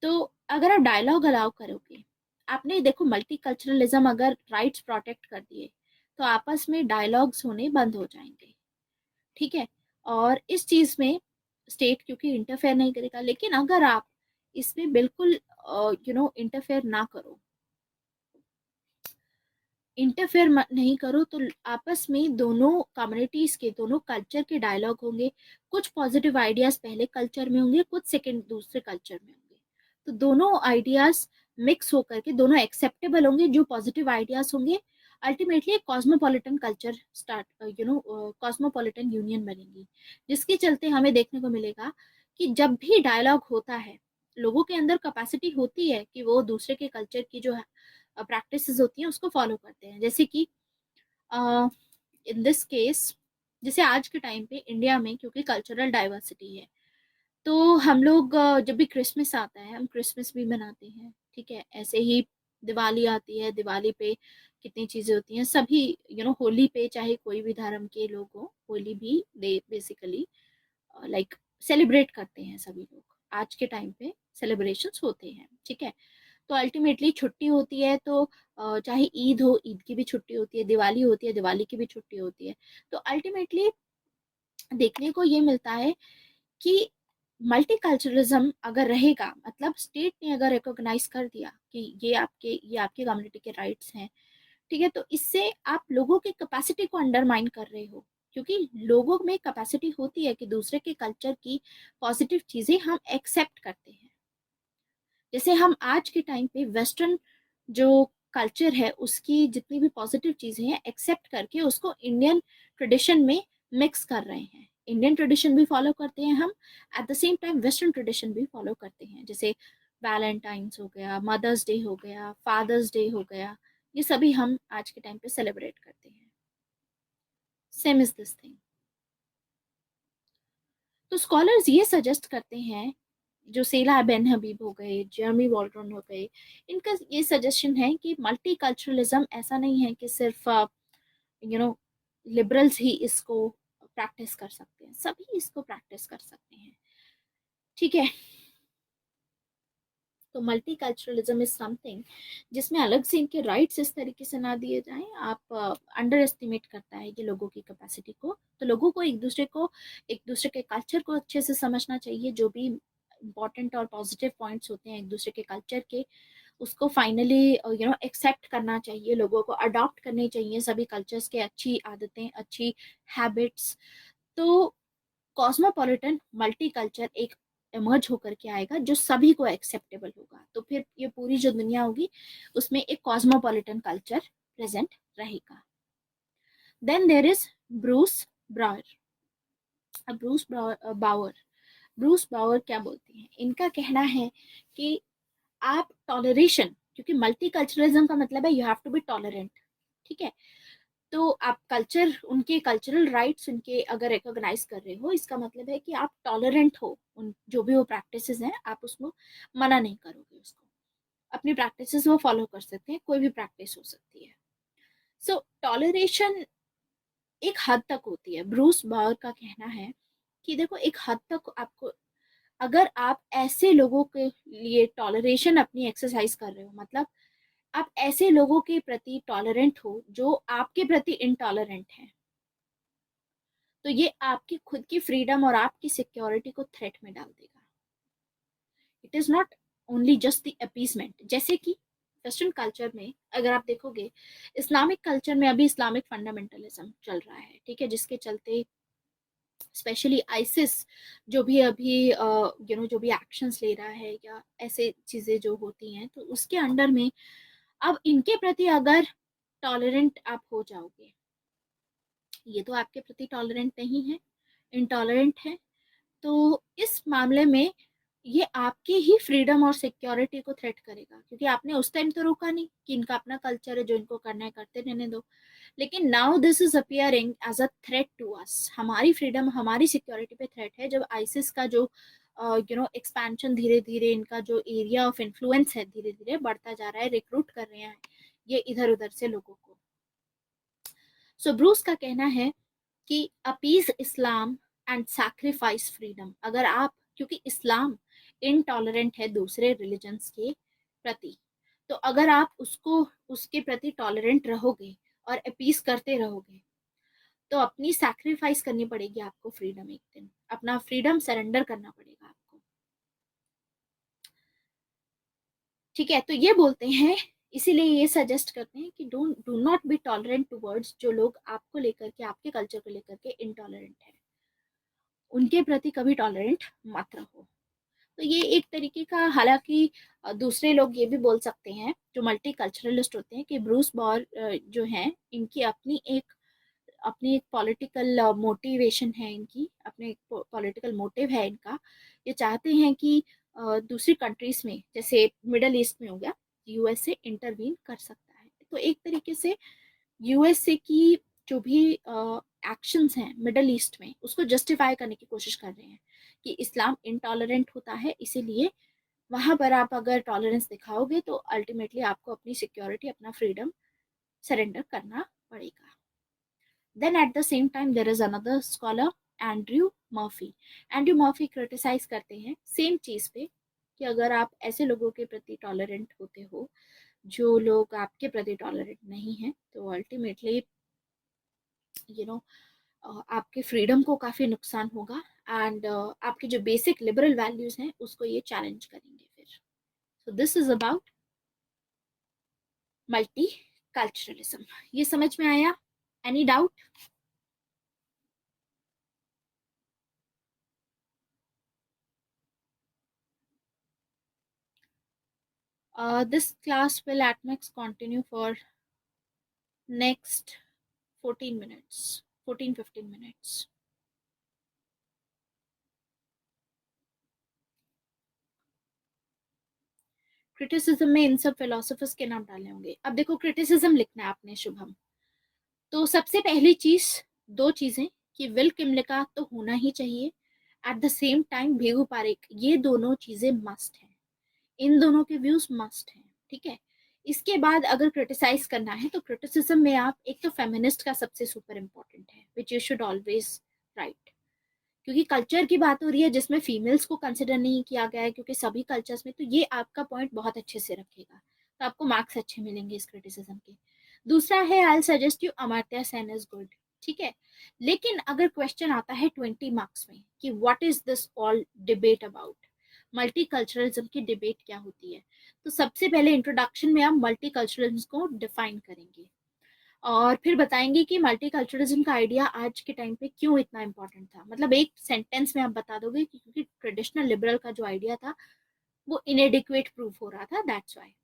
Speaker 1: तो अगर आप डायलॉग अलाउ करोगे, आपने देखो मल्टीकल्चरलिज्म अगर राइट्स प्रोटेक्ट कर दिए तो आपस में डायलॉग्स होने बंद हो जाएंगे। ठीक है, और इस चीज में स्टेट क्योंकि इंटरफेयर नहीं करेगा। लेकिन अगर आप इसमें बिल्कुल इंटरफेयर ना करो, इंटरफेयर नहीं करो, तो आपस में दोनों कम्युनिटीज के, दोनों कल्चर के डायलॉग होंगे। कुछ पॉजिटिव आइडियाज पहले कल्चर में होंगे, कुछ सेकंड दूसरे कल्चर में होंगे। तो दोनों आइडियाज मिक्स होकर के दोनों एक्सेप्टेबल होंगे। जो पॉजिटिव आइडियाज होंगे अल्टीमेटली एक cosmopolitan culture start, cosmopolitan union बनेगी, जिसके चलते हमें देखने को मिलेगा कि जब भी डायलॉग होता है, लोगों के अंदर कैपेसिटी होती है कि वो दूसरे के कल्चर की जो प्रैक्टिसेस होती हैं उसको फॉलो करते हैं। जैसे कि इन दिस केस, जैसे आज के टाइम पे इंडिया में क्योंकि कल्चरल डाइवर्सिटी है, तो हम लोग जब भी क्रिसमस आता है हम क्रिसमस भी मनाते हैं। ठीक है, ऐसे ही दिवाली आती है, दिवाली पे कितनी चीजें होती हैं, सभी होली पे चाहे कोई भी धर्म के लोग हो, होली भी दे बेसिकली लाइक सेलिब्रेट करते हैं सभी लोग। आज के टाइम पे सेलिब्रेशंस होते हैं। ठीक है, तो अल्टीमेटली छुट्टी होती है, तो चाहे ईद हो, ईद की भी छुट्टी होती है, दिवाली होती है, दिवाली की भी छुट्टी होती है। तो अल्टीमेटली देखने को ये मिलता है कि मल्टीकल्चरलिज्म अगर रहेगा, मतलब स्टेट ने अगर रिकॉग्नाइज कर दिया कि ये आपके कम्युनिटी के राइट्स हैं, ठीक है, तो इससे आप लोगों की कैपेसिटी को अंडरमाइन कर रहे हो। क्योंकि लोगों में कैपेसिटी होती है कि दूसरे के कल्चर की पॉजिटिव चीजें हम एक्सेप्ट करते हैं। जैसे हम आज के टाइम पे वेस्टर्न जो कल्चर है उसकी जितनी भी पॉजिटिव चीजें हैं एक्सेप्ट करके उसको इंडियन ट्रेडिशन में मिक्स कर रहे हैं। इंडियन ट्रेडिशन भी फॉलो करते हैं हम, eight the same time western tradition भी फॉलो करते हैं। जैसे वैलेंटाइंस हो गया, मदर्स डे हो गया, फादर्स डे हो गया, ये सभी हम आज के टाइम पे सेलिब्रेट करते हैं। Same is this thing. तो स्कॉलर्स ये सजेस्ट करते हैं जो सेला बेन हबीब हो गए, जेरमी वॉल्टन हो गए, इनका ये सजेशन है कि मल्टीकल्चरलिज्म ऐसा नहीं है कि सिर्फ यू नो लिबरल्स ही इसको प्रैक्टिस कर सकते हैं, सभी इसको प्रैक्टिस कर सकते हैं। ठीक है, तो मल्टीकल्चरलिज्म इज समथिंग जिसमें अलग से इनके राइट्स इस तरीके से ना दिए जाएं। आप अंडर एस्टिमेट करता है कि लोगों की कैपेसिटी को, तो लोगों को एक दूसरे के कल्चर को अच्छे से समझना चाहिए। जो भी इंपॉर्टेंट और पॉजिटिव पॉइंट्स होते हैं एक दूसरे के कल्चर के, उसको फाइनली एक्सेप्ट करना चाहिए, लोगों को अडॉप्ट करनी चाहिए सभी कल्चर्स के अच्छी आदतें, अच्छी हैबिट्स। तो कॉस्मोपॉलिटन मल्टीकल्चर एक इमर्ज होकर के आएगा जो सभी को एक्सेप्टेबल होगा। तो फिर ये पूरी जो दुनिया होगी उसमें एक कॉस्मोपॉलिटन कल्चर प्रेजेंट रहेगा। Then there is Bruce Bawer. Bruce Bawer क्या बोलते हैं, इनका कहना है कि आप टॉलरेशन, क्योंकि मल्टीकल्चरलिज्म का मतलब है you have to be tolerant. ठीक है, तो आप कल्चर, उनके कल्चरल राइट्स उनके अगर रिकॉग्नाइज कर रहे हो, इसका मतलब है कि आप टॉलरेंट हो, उन जो भी वो प्रैक्टिसेस हैं आप उसको मना नहीं करोगे, उसको अपनी प्रैक्टिसेस वो फॉलो कर सकते हैं, कोई भी प्रैक्टिस हो सकती है। सो टॉलरेशन एक हद तक होती है। ब्रूस बावर का कहना है कि देखो एक हद तक आपको, अगर आप ऐसे लोगों के लिए टॉलरेशन अपनी एक्सरसाइज कर रहे हो, मतलब आप ऐसे लोगों के प्रति टॉलरेंट हो जो आपके प्रति इनटॉलरेंट हैं, तो ये आपकी खुद की फ्रीडम और आपकी सिक्योरिटी को थ्रेट में डाल देगा। It is not only just the appeasement. जैसे कि वेस्टर्न कल्चर में अगर आप देखोगे, इस्लामिक कल्चर में अभी इस्लामिक फंडामेंटलिज्म चल रहा है, ठीक है, जिसके चलते स्पेशली आइसिस जो भी अभी जो भी एक्शंस ले रहा है या ऐसे चीजें जो होती हैं, तो उसके अंडर में अब इनके प्रति अगर टॉलरेंट आप हो जाओगे, ये तो आपके प्रति टॉलरेंट नहीं है, इनटॉलरेंट है, तो इस मामले में ये आपकी ही फ्रीडम और सिक्योरिटी को थ्रेट करेगा, क्योंकि आपने उस टाइम तो रोका नहीं कि इनका अपना कल्चर है, जो इनको करना है करते रहने दो। लेकिन now this is appearing as a threat to us, हमारी फ्रीडम हमारी सिक्योरिटी पे थ्रेट है, जब आइसिस का जो एक्सपेंशन धीरे धीरे, इनका जो एरिया ऑफ इन्फ्लुएंस है धीरे धीरे बढ़ता जा रहा है, रिक्रूट कर रहे हैं ये इधर उधर से लोगों को। सो ब्रूस का कहना है कि appease Islam and sacrifice freedom. अगर आप, क्योंकि इस्लाम इनटॉलरेंट है दूसरे रिलीजन्स के प्रति, तो अगर आप उसको उसके प्रति टॉलरेंट रहोगे और अपीज करते रहोगे, तो अपनी सैक्रिफाइस करनी पड़ेगी आपको फ्रीडम, एक दिन अपना फ्रीडम सरेंडर करना पड़ेगा आपको। ठीक है, तो ये बोलते हैं, इसीलिए ये सजेस्ट करते हैं कि do not be tolerant towards जो लोग आपको लेकर के, आपके कल्चर को लेकर के इनटॉलरेंट है, उनके प्रति कभी टॉलरेंट मत रहो। तो ये एक तरीके का, हालांकि दूसरे लोग ये भी बोल सकते हैं जो मल्टी कल्चरलिस्ट होते हैं कि ब्रूस बॉर जो हैं इनकी अपनी एक पॉलिटिकल मोटिवेशन है, इनकी अपने पॉलिटिकल मोटिव है इनका। ये चाहते हैं कि दूसरी कंट्रीज में, जैसे मिडल ईस्ट में हो गया, यूएसए इंटरवीन कर सकता है। तो एक तरीके से यूएसए की जो भी एक्शंस हैं मिडल ईस्ट में, उसको जस्टिफाई करने की कोशिश कर रहे हैं कि इस्लाम इनटॉलरेंट होता है, इसीलिए वहां पर आप अगर टॉलरेंस दिखाओगे तो अल्टीमेटली आपको अपनी सिक्योरिटी, अपना फ्रीडम सरेंडर करना पड़ेगा। Then at the same time there is another scholar, Andrew Murphy. Andrew Murphy criticise करते हैं सेम चीज पे कि अगर आप ऐसे लोगों के प्रति टॉलरेंट होते हो जो लोग आपके प्रति टॉलरेंट नहीं है, तो अल्टीमेटली यू नो आपके फ्रीडम को काफी नुकसान होगा, एंड आपके जो बेसिक लिबरल वैल्यूज हैं उसको ये चैलेंज करेंगे फिर। सो this is about multi culturalism. ये समझ में आया? Any doubt? This class will at max continue for next 14 minutes, 14-15 minutes. Criticism में इन सब फिलोसफर्स के नाम डालने होंगे। अब देखो, क्रिटिसिज्म लिखना है आपने शुभम, तो सबसे पहली चीज, दो चीजें, कि विल किमलिका तो होना ही चाहिए, at the same time Bhikhu Parekh, ये दोनों चीजें मस्ट हैं, इन दोनों के व्यूज मस्ट हैं, ठीक है। इसके बाद अगर क्रिटिसाइज करना है तो क्रिटिसिज्म में आप एक तो फेमिनिस्ट का सबसे सुपर इम्पोर्टेंट है which you should always right, क्योंकि कल्चर की बात हो रही है जिसमें फीमेल्स को कंसिडर नहीं किया गया है क्योंकि सभी कल्चर्स में, तो ये आपका पॉइंट बहुत अच्छे से रखेगा, तो आपको मार्क्स अच्छे मिलेंगे इस क्रिटिसिज्म के। दूसरा है I suggest you Amartya Sen is good, ठीक है। लेकिन अगर क्वेश्चन आता है 20 मार्क्स में कि what is this all debate about, multiculturalism की डिबेट क्या होती है, तो सबसे पहले इंट्रोडक्शन में हम मल्टीकल्चरलिज्म को डिफाइन करेंगे और फिर बताएंगे कि मल्टीकल्चरलिज्म का आइडिया आज के टाइम पे क्यों इतना इम्पोर्टेंट था, मतलब एक सेंटेंस में आप बता दोगे कि क्योंकि ट्रेडिशनल लिबरल का जो आइडिया था वो इनएडिक्वेट प्रूफ हो रहा था, दैट्स व्हाई।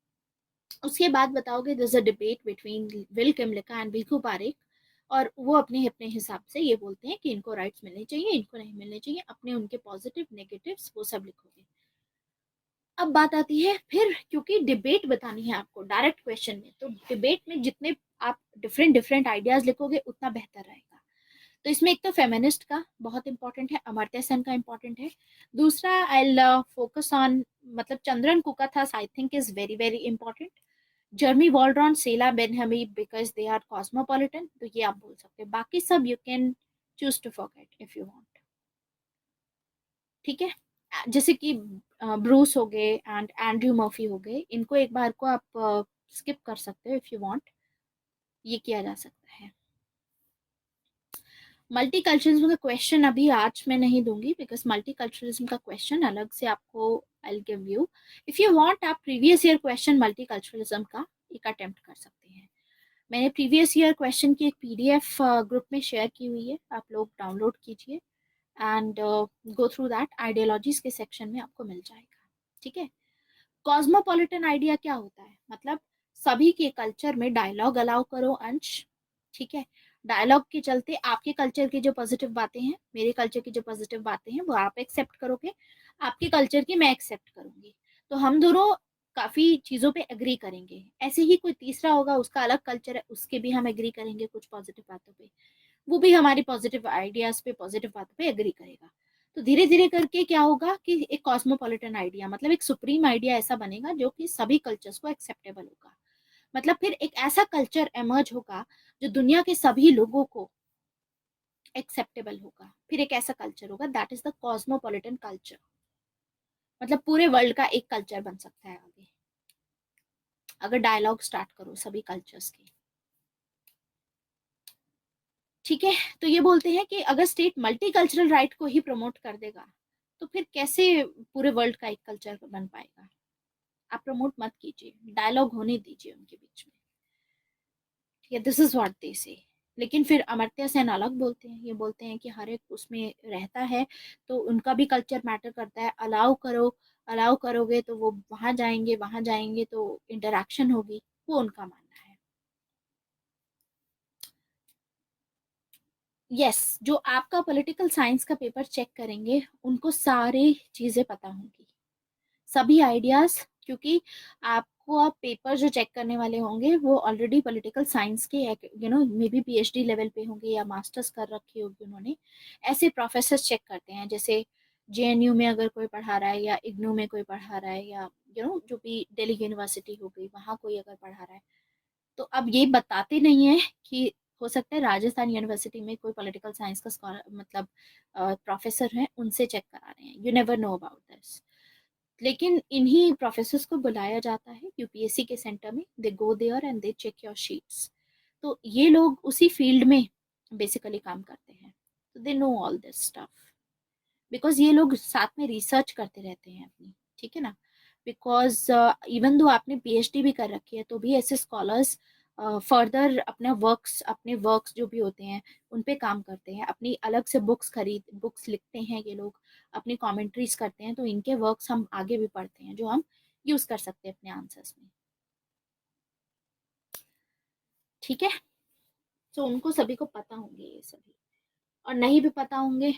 Speaker 1: उसके बाद बताओगे this a debate between Will Kymlicka and Bhikhu Parekh, और वो अपने अपने हिसाब से ये बोलते हैं कि इनको राइट्स मिलने चाहिए, इनको नहीं मिलने चाहिए, अपने उनके पॉजिटिव नेगेटिव्स वो सब लिखोगे। अब बात आती है फिर, क्योंकि डिबेट बतानी है आपको डायरेक्ट क्वेश्चन में, तो डिबेट में जितने आप डिफरेंट डिफरेंट आइडियाज लिखोगे उतना बेहतर रहेगा। तो इसमें एक तो फेमिनिस्ट का बहुत इंपॉर्टेंट है, अमर्त्य सेन का इंपॉर्टेंट है। दूसरा आई फोकस ऑन, मतलब Chandran Kukathas I think is very very important. Jeremy Waldron, Seyla Benhabib, because they are cosmopolitan, तो ये आप बोल सकते हैं, बाकी सब you can choose to forget if you want, ठीक है। जैसे कि ब्रूस हो गए एंड एंड्रयू मर्फी हो गए, इनको एक बार को आप स्किप कर सकते हो इफ यू वांट, ये किया जा सकता है। मल्टीकल्चरलिज्म का क्वेश्चन अभी आज मैं नहीं दूंगी बिकॉज मल्टीकल्चरलिज्म का क्वेश्चन अलग से आपको I give you, if you want आप प्रीवियस ईयर क्वेश्चन मल्टीकल्चरलिज्म का एक अटेम्प्ट कर सकते हैं। मैंने प्रीवियस ईयर क्वेश्चन की एक पीडीएफ ग्रुप में शेयर की हुई है, आप लोग डाउनलोड कीजिए and go through that, ideologies के सेक्शन में आपको मिल जाएगा, ठीक है। कॉस्मोपॉलिटन आइडिया क्या होता है, मतलब सभी के कल्चर में डायलॉग अलाउ करो अंश, ठीक है। डायलॉग के चलते आपके कल्चर की जो पॉजिटिव बातें हैं, मेरे कल्चर की जो पॉजिटिव बातें हैं वो आप एक्सेप्ट करोगे, आपके कल्चर की मैं एक्सेप्ट करूंगी, तो हम दोनों काफी चीजों पे एग्री करेंगे। ऐसे ही कोई तीसरा होगा, उसका अलग कल्चर है, उसके भी हम एग्री करेंगे कुछ पॉजिटिव बातों पे, वो भी हमारी पॉजिटिव आइडियाज पे पॉजिटिव बातों पे एग्री करेगा। तो धीरे धीरे करके क्या होगा कि एक कॉस्मोपॉलिटन आइडिया, मतलब एक सुप्रीम आइडिया ऐसा बनेगा जो कि सभी कल्चर्स को एक्सेप्टेबल होगा, मतलब फिर एक ऐसा कल्चर एमर्ज होगा जो दुनिया के सभी लोगों को एक्सेप्टेबल होगा, फिर एक ऐसा कल्चर होगा that is the cosmopolitan culture, मतलब पूरे वर्ल्ड का एक कल्चर बन सकता है आगे अगर डायलॉग स्टार्ट करो सभी कल्चर्स के, ठीक है। तो ये बोलते हैं कि अगर स्टेट मल्टीकल्चरल राइट को ही प्रमोट कर देगा तो फिर कैसे पूरे वर्ल्ड का एक कल्चर बन पाएगा। आप प्रमोट मत कीजिए, डायलॉग होने दीजिए उनके बीच में, ठीक है, दिस इज व्हाट दे से। लेकिन फिर अमर्त्य सेन अलग बोलते हैं, ये बोलते हैं कि हर एक उसमें रहता है तो उनका भी कल्चर मैटर करता है, अलाउ करो, अलाउ करोगे तो वो वहां जाएंगे तो इंटरेक्शन होगी, वो उनका मानना है। यस जो आपका पॉलिटिकल साइंस का पेपर चेक करेंगे उनको सारी चीजें पता होंगी, सभी आइडियाज, क्योंकि आपको आप पेपर जो चेक करने वाले होंगे वो ऑलरेडी पॉलिटिकल साइंस के मे बी पीएचडी लेवल पे होंगे या मास्टर्स कर रखी होगी उन्होंने, ऐसे प्रोफेसर चेक करते हैं, जैसे जेएनयू में अगर कोई पढ़ा रहा है या इग्नू में कोई पढ़ा रहा है या जो भी दिल्ली यूनिवर्सिटी हो गई वहाँ कोई अगर पढ़ा रहा है, तो अब ये बताते नहीं है कि हो सकता है राजस्थान यूनिवर्सिटी में कोई पॉलिटिकल साइंस का स्कॉलर मतलब प्रोफेसर है उनसे चेक करा रहे हैं, you never know about this. लेकिन इन्हीं प्रोफेसर्स को बुलाया जाता है यूपीएससी के सेंटर में, they go there and they check your sheets, तो ये लोग उसी फील्ड में बेसिकली काम करते हैं, तो they know all this stuff, because ये लोग साथ में रिसर्च करते रहते हैं अपनी, ठीक है ना। बिकॉज इवन दो आपने पीएचडी भी कर रखी है तो भी ऐसे स्कॉलर्स फर्दर अपने वर्क्स जो भी होते हैं उन पे काम करते हैं, अपनी अलग से बुक्स लिखते हैं ये लोग, अपनी कमेंट्रीज करते हैं, तो इनके वर्क्स हम आगे भी पढ़ते हैं जो हम यूज कर सकते हैं अपने आंसर्स में, ठीक है। तो उनको सभी को पता होंगे ये सभी, और नहीं भी पता होंगे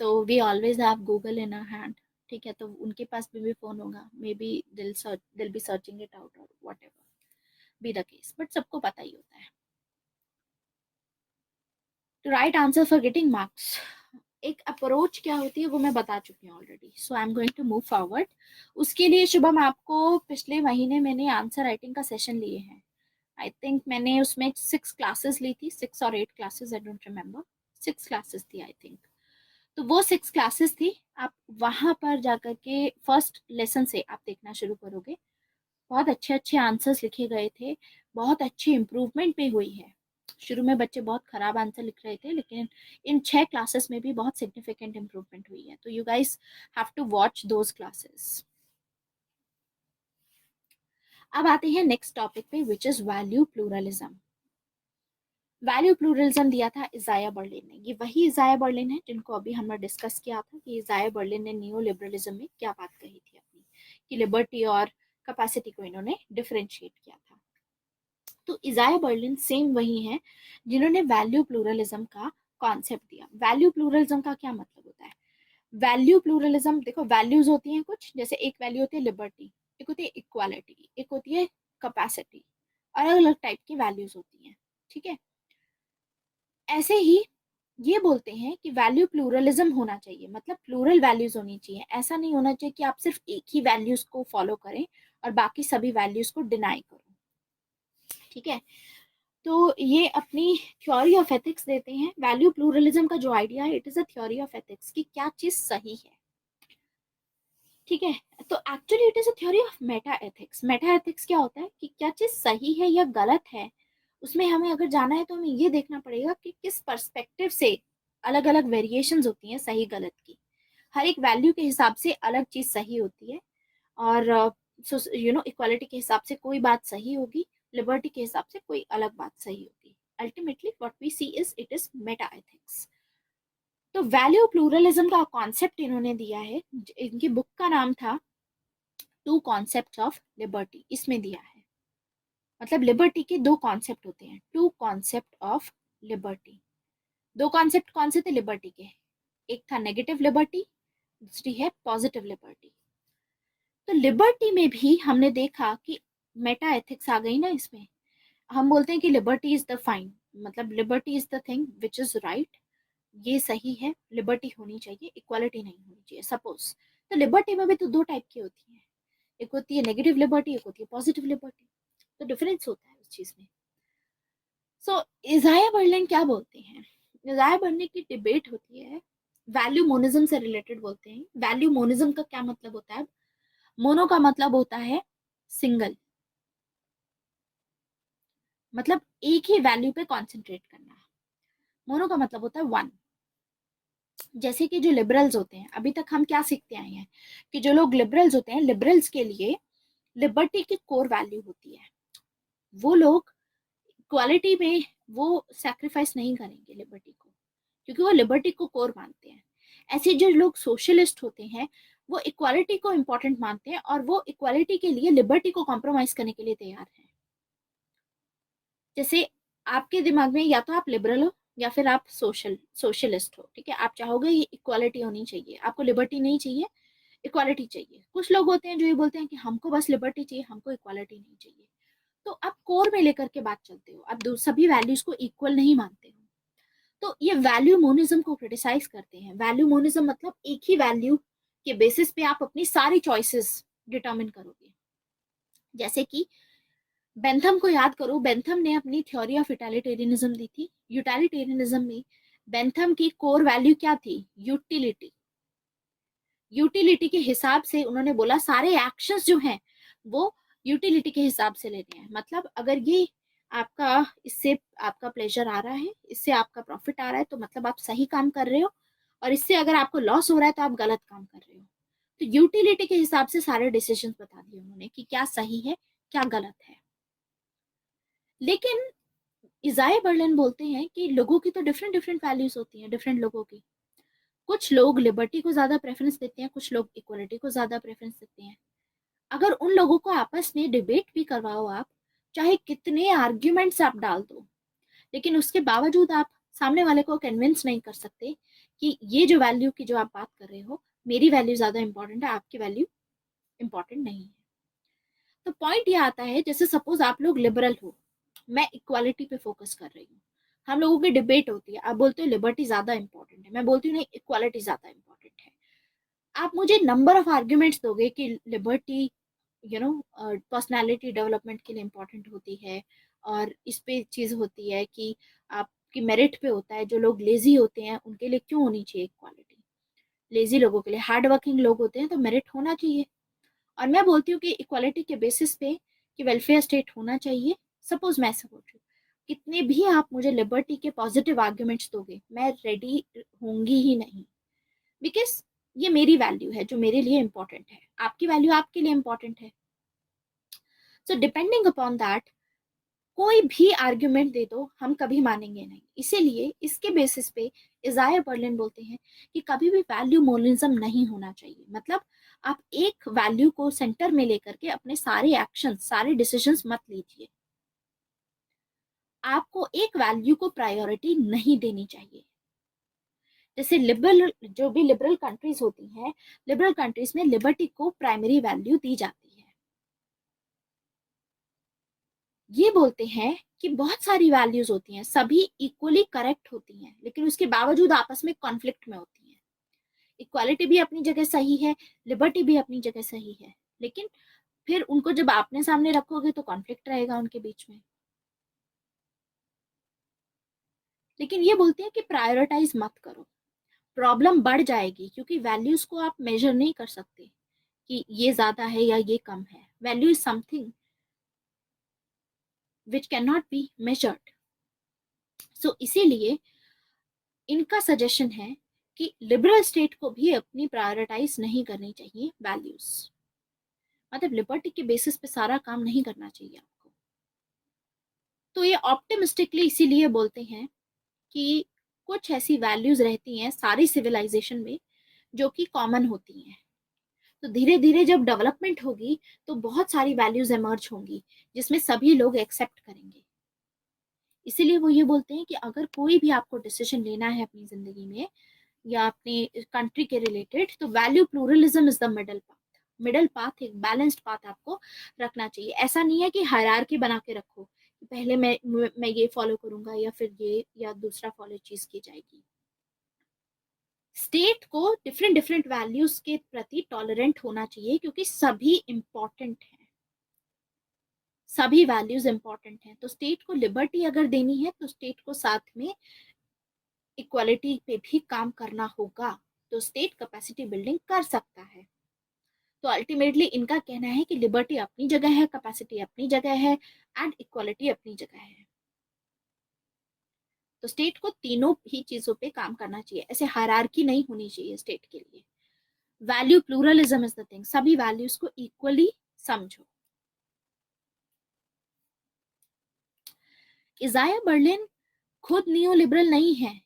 Speaker 1: तो we always have Google in our hand, ठीक है, तो उनके पास भी फोन होगा, maybe they'll be searching it out और whatever be the case, but सबको पता ही होता है। Right answer for getting marks, एक अप्रोच क्या होती है वो मैं बता चुकी हूँ already, so I am going to move forward. उसके लिए शुभम आपको पिछले महीने मैंने आंसर राइटिंग का सेशन लिए हैं। आई थिंक मैंने उसमें 6 क्लासेस ली थी, 6 और 8 classes, I don't remember, 6 classes थी आई थिंक। तो वो 6 क्लासेस थी, आप वहां पर जाकर के फर्स्ट लेसन से आप देखना शुरू करोगे। बहुत अच्छे अच्छे आंसर्स लिखे गए थे, बहुत अच्छी इम्प्रूवमेंट भी हुई है। शुरू में बच्चे बहुत खराब आंसर लिख रहे थे, लेकिन इन 6 क्लासेस में भी बहुत सिग्निफिकेंट इम्प्रूवमेंट हुई है। तो you guys have to watch those classes. अब आते हैं नेक्स्ट टॉपिक पे, which is value pluralism. Value pluralism दिया था इजाया बर्लिन ने। ये वही इजाया बर्लिन है जिनको अभी हमने डिस्कस किया था कि इजाया बर्लिन ने नियो लिबरलिज्म में क्या बात कही थी अपनी, कि लिबर्टी और कैपेसिटी को इन्होंने डिफरेंशिएट किया था। तो इजाया बर्लिन सेम वही है जिन्होंने वैल्यू प्लूरलिज्म का कॉन्सेप्ट दिया। वैल्यू प्लूरलिज्म का क्या मतलब होता है? वैल्यू प्लूरलिज्म, देखो वैल्यूज होती हैं कुछ, जैसे एक वैल्यू होती है लिबर्टी, एक होती है इक्वालिटी, एक होती है कैपेसिटी, अलग अलग टाइप की वैल्यूज होती हैं, ठीक है। ऐसे ही ये बोलते हैं कि वैल्यू प्लूरलिज्म होना चाहिए, मतलब प्लूरल वैल्यूज होनी चाहिए। ऐसा नहीं होना चाहिए कि आप सिर्फ एक ही वैल्यूज को फॉलो करें और बाकी सभी वैल्यूज को डिनाई करो, ठीक है। तो ये अपनी थ्योरी ऑफ एथिक्स देते हैं। वैल्यू प्लूरलिज्म का जो आइडिया है, it is a theory of ethics कि क्या चीज सही है, ठीक है। तो actually it is a theory of Meta ethics. Meta ethics क्या होता है कि क्या चीज सही है या गलत है, उसमें हमें अगर जाना है तो हमें ये देखना पड़ेगा कि किस पर्सपेक्टिव से अलग अलग वेरिएशंस होती हैं सही गलत की। हर एक वैल्यू के हिसाब से अलग चीज सही होती है, और इक्वालिटी के हिसाब से कोई बात सही होगी, लिबर्टी के हिसाब से कोई अलग बात सही होगी। Ultimately what we see is it is meta ethics. तो वैल्यू प्लूरलिज्म का कॉन्सेप्ट इन्होंने दिया है, इनकी बुक का नाम था टू कॉन्सेप्ट ऑफ लिबर्टी, इसमें दिया है। मतलब लिबर्टी के दो कॉन्सेप्ट होते हैं, टू कॉन्सेप्ट ऑफ लिबर्टी। दो कॉन्सेप्ट कौन से थे लिबर्टी के? एक था नेगेटिव लिबर्टी, दूसरी है पॉजिटिव लिबर्टी। तो लिबर्टी में भी हमने देखा कि मेटा एथिक्स आ गई ना इसमें। हम बोलते हैं कि लिबर्टी इज द फाइन, मतलब liberty is the thing which is right, ये सही है, लिबर्टी होनी चाहिए, इक्वालिटी नहीं होनी चाहिए, सपोज। तो लिबर्टी में भी तो दो टाइप की होती है, एक होती है नेगेटिव लिबर्टी, एक होती है पॉजिटिव लिबर्टी। तो डिफरेंस होता है उस चीज में। सो इजाया बर्लिन क्या बोलते हैं? इजाया बर्लिन की डिबेट होती है वैल्यू मोनिज्म से रिलेटेड। बोलते हैं वैल्यू मोनिज्म का क्या मतलब होता है? मोनो का मतलब होता है सिंगल, मतलब एक ही वैल्यू पे कॉन्सेंट्रेट करना। मोनो का मतलब होता है वन। जैसे कि जो लिबरल्स होते हैं, अभी तक हम क्या सीखते आए हैं कि जो लोग लिबरल्स होते हैं, लिबरल्स के लिए लिबर्टी की कोर वैल्यू होती है। वो लोग क्वालिटी में वो सैक्रिफाइस नहीं करेंगे लिबर्टी को, क्योंकि वो लिबर्टी को कोर मानते हैं। ऐसे जो लोग सोशलिस्ट होते हैं, वो इक्वालिटी को इंपॉर्टेंट मानते हैं और वो इक्वालिटी के लिए लिबर्टी को कॉम्प्रोमाइज करने के लिए तैयार हैं। जैसे आपके दिमाग में या तो आप लिबरल हो या फिर आप सोशलिस्ट हो, ठीक है। आप चाहोगे ये इक्वालिटी होनी चाहिए, आपको लिबर्टी नहीं चाहिए, इक्वालिटी चाहिए। कुछ लोग होते हैं जो ये बोलते हैं कि हमको बस लिबर्टी चाहिए, हमको इक्वालिटी नहीं चाहिए। तो आप कोर में लेकर के बात चलते हो, आप सभी वैल्यूज को इक्वल नहीं मानते हो। तो ये वैल्यू मोनिज्म को क्रिटिसाइज करते हैं। वैल्यू मोनिज्म मतलब एक ही वैल्यू के बेसिस पे आप अपनी सारी चॉइसेस डिटरमिन करोगे। जैसे कि बेंथम को याद करो, बेंथम ने अपनी थ्योरी ऑफ यूटिलिटेरियनिज्म दी थी। यूटिलिटेरियनिज्म में बेंथम की कोर वैल्यू क्या थी? यूटिलिटी। यूटिलिटी के हिसाब से उन्होंने बोला सारे एक्शंस जो हैं वो यूटिलिटी के हिसाब से लेने हैं। मतलब अगर ये आपका, इससे आपका प्लेजर आ रहा है, इससे आपका प्रॉफिट आ रहा है, तो मतलब आप सही काम कर रहे हो, और इससे अगर आपको लॉस हो रहा है तो आप गलत काम कर रहे हो। तो यूटिलिटी के हिसाब से सारे डिसीजन बता दिए उन्होंने कि क्या सही है क्या गलत है। लेकिन इजाया बर्लिन बोलते हैं कि लोगों की तो डिफरेंट डिफरेंट वैल्यूज होती हैं, डिफरेंट लोगों की। कुछ लोग लिबर्टी को ज्यादा प्रेफरेंस देते हैं, कुछ लोग इक्वलिटी को ज्यादा प्रेफरेंस देते हैं। अगर उन लोगों को आपस में डिबेट भी करवाओ आप, चाहे कितने आर्ग्यूमेंट्स आप डाल दो, लेकिन उसके बावजूद आप सामने वाले को कन्विंस नहीं कर सकते कि ये जो वैल्यू की जो आप बात कर रहे हो, मेरी वैल्यू ज्यादा इंपॉर्टेंट है, आपकी वैल्यू इंपॉर्टेंट नहीं है। तो पॉइंट ये आता है, जैसे सपोज आप लोग लिबरल हो, मैं इक्वालिटी पे फोकस कर रही हूँ, हम लोगों की डिबेट होती है, आप बोलते हो लिबर्टी ज्यादा इंपॉर्टेंट है, मैं बोलती हूँ नहीं, इक्वालिटी ज्यादा इंपॉर्टेंट है। आप मुझे नंबर ऑफ आर्ग्यूमेंट्स दोगे कि लिबर्टी पर्सनालिटी डेवलपमेंट के लिए इम्पोर्टेंट होती है, और इस पे चीज होती है कि आपकी मेरिट पे होता है, जो लोग लेजी होते हैं उनके लिए क्यों होनी चाहिए इक्वालिटी, लेजी लोगों के लिए, हार्ड वर्किंग लोग होते हैं तो मेरिट होना चाहिए। और मैं बोलती हूँ कि इक्वालिटी के बेसिस पे कि वेलफेयर स्टेट होना चाहिए। सपोज मैं ऐसा बोल रही हूँ, कितने भी आप मुझे लिबर्टी के पॉजिटिव आर्ग्यूमेंट्स दोगे, मैं रेडी होंगी ही नहीं, बिकॉज ये मेरी वैल्यू है जो मेरे लिए इंपॉर्टेंट है, आपकी वैल्यू आपके लिए इंपॉर्टेंट है। सो डिपेंडिंग अपॉन दैट, कोई भी आर्ग्यूमेंट दे दो हम कभी मानेंगे नहीं। इसीलिए इसके बेसिस पे इजाया बर्लिन बोलते हैं कि कभी भी वैल्यू मोरलिज्म नहीं होना चाहिए। मतलब आप एक वैल्यू को सेंटर में लेकर के अपने सारे एक्शन, सारे डिसीजंस मत लीजिए। आपको एक वैल्यू को प्रायोरिटी नहीं देनी चाहिए। जैसे लिबरल, जो भी लिबरल कंट्रीज होती हैं, लिबरल कंट्रीज में लिबर्टी को प्राइमरी वैल्यू दी जाती है। ये बोलते हैं कि बहुत सारी वैल्यूज होती हैं, सभी इक्वली करेक्ट होती हैं, लेकिन उसके बावजूद आपस में कॉन्फ्लिक्ट में होती हैं। इक्वालिटी भी अपनी जगह सही है, लिबर्टी भी अपनी जगह सही है, लेकिन फिर उनको जब आपने सामने रखोगे तो कॉन्फ्लिक्ट रहेगा उनके बीच में। लेकिन ये बोलते हैं कि प्रायोरिटाइज मत करो, प्रॉब्लम बढ़ जाएगी, क्योंकि वैल्यूज को आप मेजर नहीं कर सकते कि ये ज्यादा है या ये कम है। Value is something which can not be measured. So इसीलिए इनका सजेशन है कि लिबरल स्टेट को भी अपनी प्रायोरिटाइज नहीं करनी चाहिए वैल्यूज। मतलब लिबर्टी के बेसिस पे सारा काम नहीं करना चाहिए आपको। तो ये ऑप्टिमिस्टिकली इसीलिए बोलते हैं कि कुछ ऐसी वैल्यूज रहती हैं सारी सिविलाइजेशन में जो कि कॉमन होती हैं। तो धीरे धीरे जब डेवलपमेंट होगी तो बहुत सारी वैल्यूज एमर्ज होंगी जिसमें सभी लोग एक्सेप्ट करेंगे। इसीलिए वो ये बोलते हैं कि अगर कोई भी आपको डिसीजन लेना है अपनी जिंदगी में या अपने कंट्री के रिलेटेड, तो value pluralism is the middle path. Middle path, एक बैलेंस्ड पाथ आपको रखना चाहिए। ऐसा नहीं है कि हायरार्की बना के रखो कि पहले मैं ये फॉलो करूंगा या फिर ये या दूसरा फॉलो चीज की जाएगी। स्टेट को डिफरेंट डिफरेंट वैल्यूज के प्रति टॉलरेंट होना चाहिए, क्योंकि सभी इंपॉर्टेंट हैं, सभी वैल्यूज इंपॉर्टेंट हैं। तो स्टेट को लिबर्टी अगर देनी है तो स्टेट को साथ में इक्वालिटी पे भी काम करना होगा, तो स्टेट कैपेसिटी बिल्डिंग कर सकता है। तो अल्टीमेटली इनका कहना है कि लिबर्टी अपनी जगह है, कैपेसिटी अपनी जगह है, एंड इक्वालिटी अपनी जगह है। तो स्टेट को तीनों ही चीजों पे काम करना चाहिए, ऐसे हायरार्की नहीं होनी चाहिए स्टेट के लिए। Value pluralism is the thing, सभी वैल्यूज को इक्वली समझो। इजाया बर्लिन खुद नियो लिबरल नहीं है।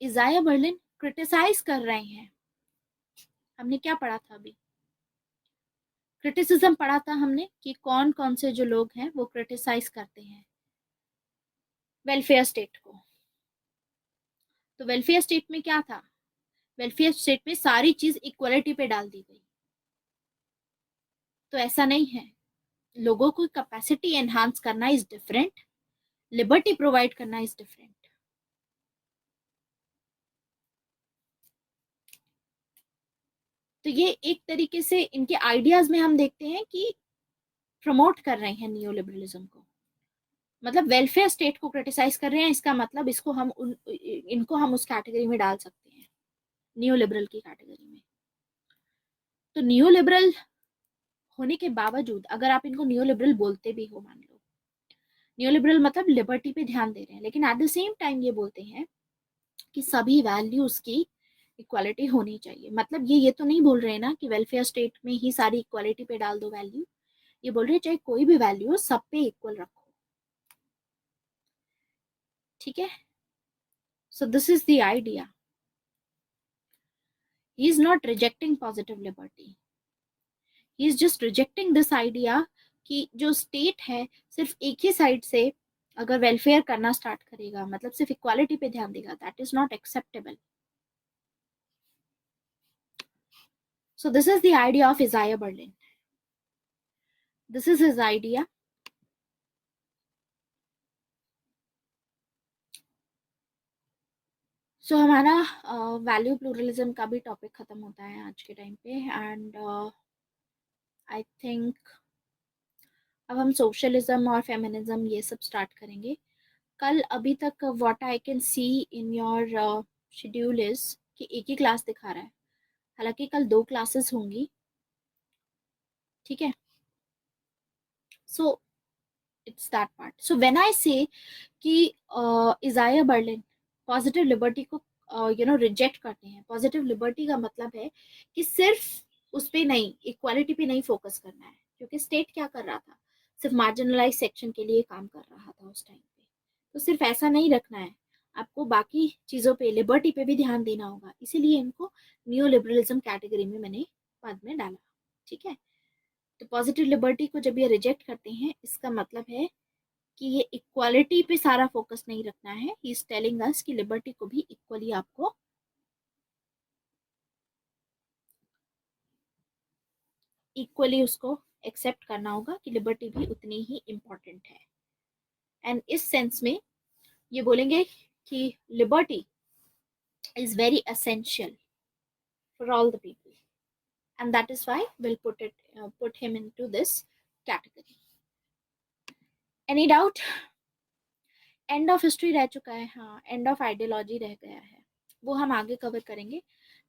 Speaker 1: इजाया बर्लिन क्रिटिसाइज कर रहे हैं। हमने क्या पढ़ा था अभी, क्रिटिसिज्म पढ़ा था हमने कि कौन कौन से जो लोग हैं वो क्रिटिसाइज करते हैं वेलफेयर स्टेट को। तो वेलफेयर स्टेट में क्या था, वेलफेयर स्टेट में सारी चीज इक्वलिटी पे डाल दी गई। तो ऐसा नहीं है, लोगों को कैपेसिटी एनहांस करना इज डिफरेंट, लिबर्टी प्रोवाइड करना इज डिफरेंट। तो ये एक तरीके से इनके आइडियाज में हम देखते हैं कि प्रमोट कर रहे हैं नियो लिबरलिज्म को। मतलब वेलफेयर स्टेट को क्रिटिसाइज कर रहे हैं, इसका मतलब इनको हम उस कैटेगरी में डाल सकते हैं, नियो लिबरल की कैटेगरी में। तो नियो लिबरल होने के बावजूद अगर आप इनको नियो लिबरल बोलते भी हो, मान लो नियो लिबरल मतलब लिबर्टी पे ध्यान दे रहे हैं, लेकिन एट द सेम टाइम ये बोलते हैं कि सभी वैल्यूज की इक्वालिटी होनी चाहिए। मतलब ये तो नहीं बोल रहे हैं ना कि वेलफेयर स्टेट में ही सारी इक्वालिटी पे डाल दो वैल्यू, ये बोल रहे हैं चाहे कोई भी वैल्यू हो सब पे इक्वल रखो। ठीक है, so this is the idea. He is not rejecting positive liberty, he is just rejecting this idea कि जो स्टेट है सिर्फ एक ही साइड से अगर वेलफेयर करना स्टार्ट करेगा, मतलब सिर्फ इक्वालिटी पे ध्यान देगा, that is not acceptable. So this is the idea of Isaiah Berlin. This is his idea. सो हमारा वैल्यू प्लूरलिज्म का भी टॉपिक ख़त्म होता है आज के टाइम पे। एंड आई थिंक अब हम सोशलिज्म और फेमिनिज्म ये सब स्टार्ट करेंगे कल। अभी तक what I can see in your schedule is कि एक ही क्लास दिखा रहा है, हालांकि कल 2 क्लासेस होंगी, ठीक है। So it's that part. So when I से कि इजाया बर्लिन पॉजिटिव लिबर्टी को रिजेक्ट करते हैं। पॉजिटिव लिबर्टी का मतलब है कि सिर्फ उस पे नहीं, इक्वालिटी पे नहीं फोकस करना है, क्योंकि स्टेट क्या कर रहा था, सिर्फ मार्जिनलाइज सेक्शन के लिए काम कर रहा था उस टाइम पे। तो सिर्फ ऐसा नहीं रखना है, आपको बाकी चीज़ों पे, लिबर्टी पे भी ध्यान देना होगा। इसीलिए इनको न्यू लिबरलिज्म कैटेगरी में मैंने बाद में डाला, ठीक है। तो पॉजिटिव लिबर्टी को जब ये रिजेक्ट करते हैं, इसका मतलब है कि ये इक्वालिटी पे सारा फोकस नहीं रखना है। ही इज टेलिंग अस कि लिबर्टी को भी इक्वली आपको इक्वली उसको एक्सेप्ट करना होगा कि लिबर्टी भी उतनी ही इम्पोर्टेंट है। एंड इस सेंस में ये बोलेंगे कि liberty is very essential for all the people, and that is why will put him into this category. Any doubt? And of history रह चुका है, हाँ, एंड ऑफ आइडियोलॉजी रह गया है, वो हम आगे कवर करेंगे।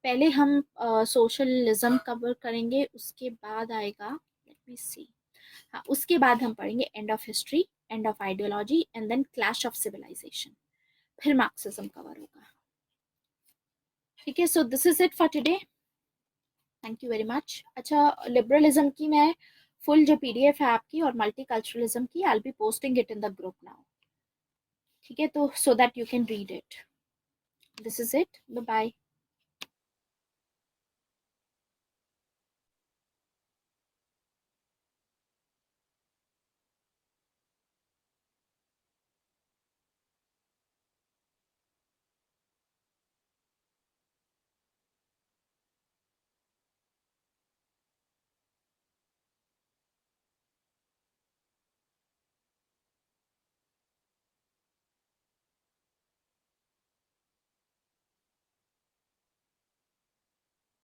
Speaker 1: पहले हम सोशलिज्म कवर करेंगे, उसके बाद आएगा, लेट मी सी, हाँ, उसके बाद हम पढ़ेंगे end of history, end of ideology, and then clash of civilisation, फिर मार्क्सिज्म कवर होगा, ठीक है। So this is it for today, thank you very much. अच्छा, लिबरलिज्म की मैं फुल जो पीडीएफ है आपकी और मल्टीकल्चरलिज्म की, I will be posting it in the group now, ठीक है, तो so that you can read it. This is it, bye bye.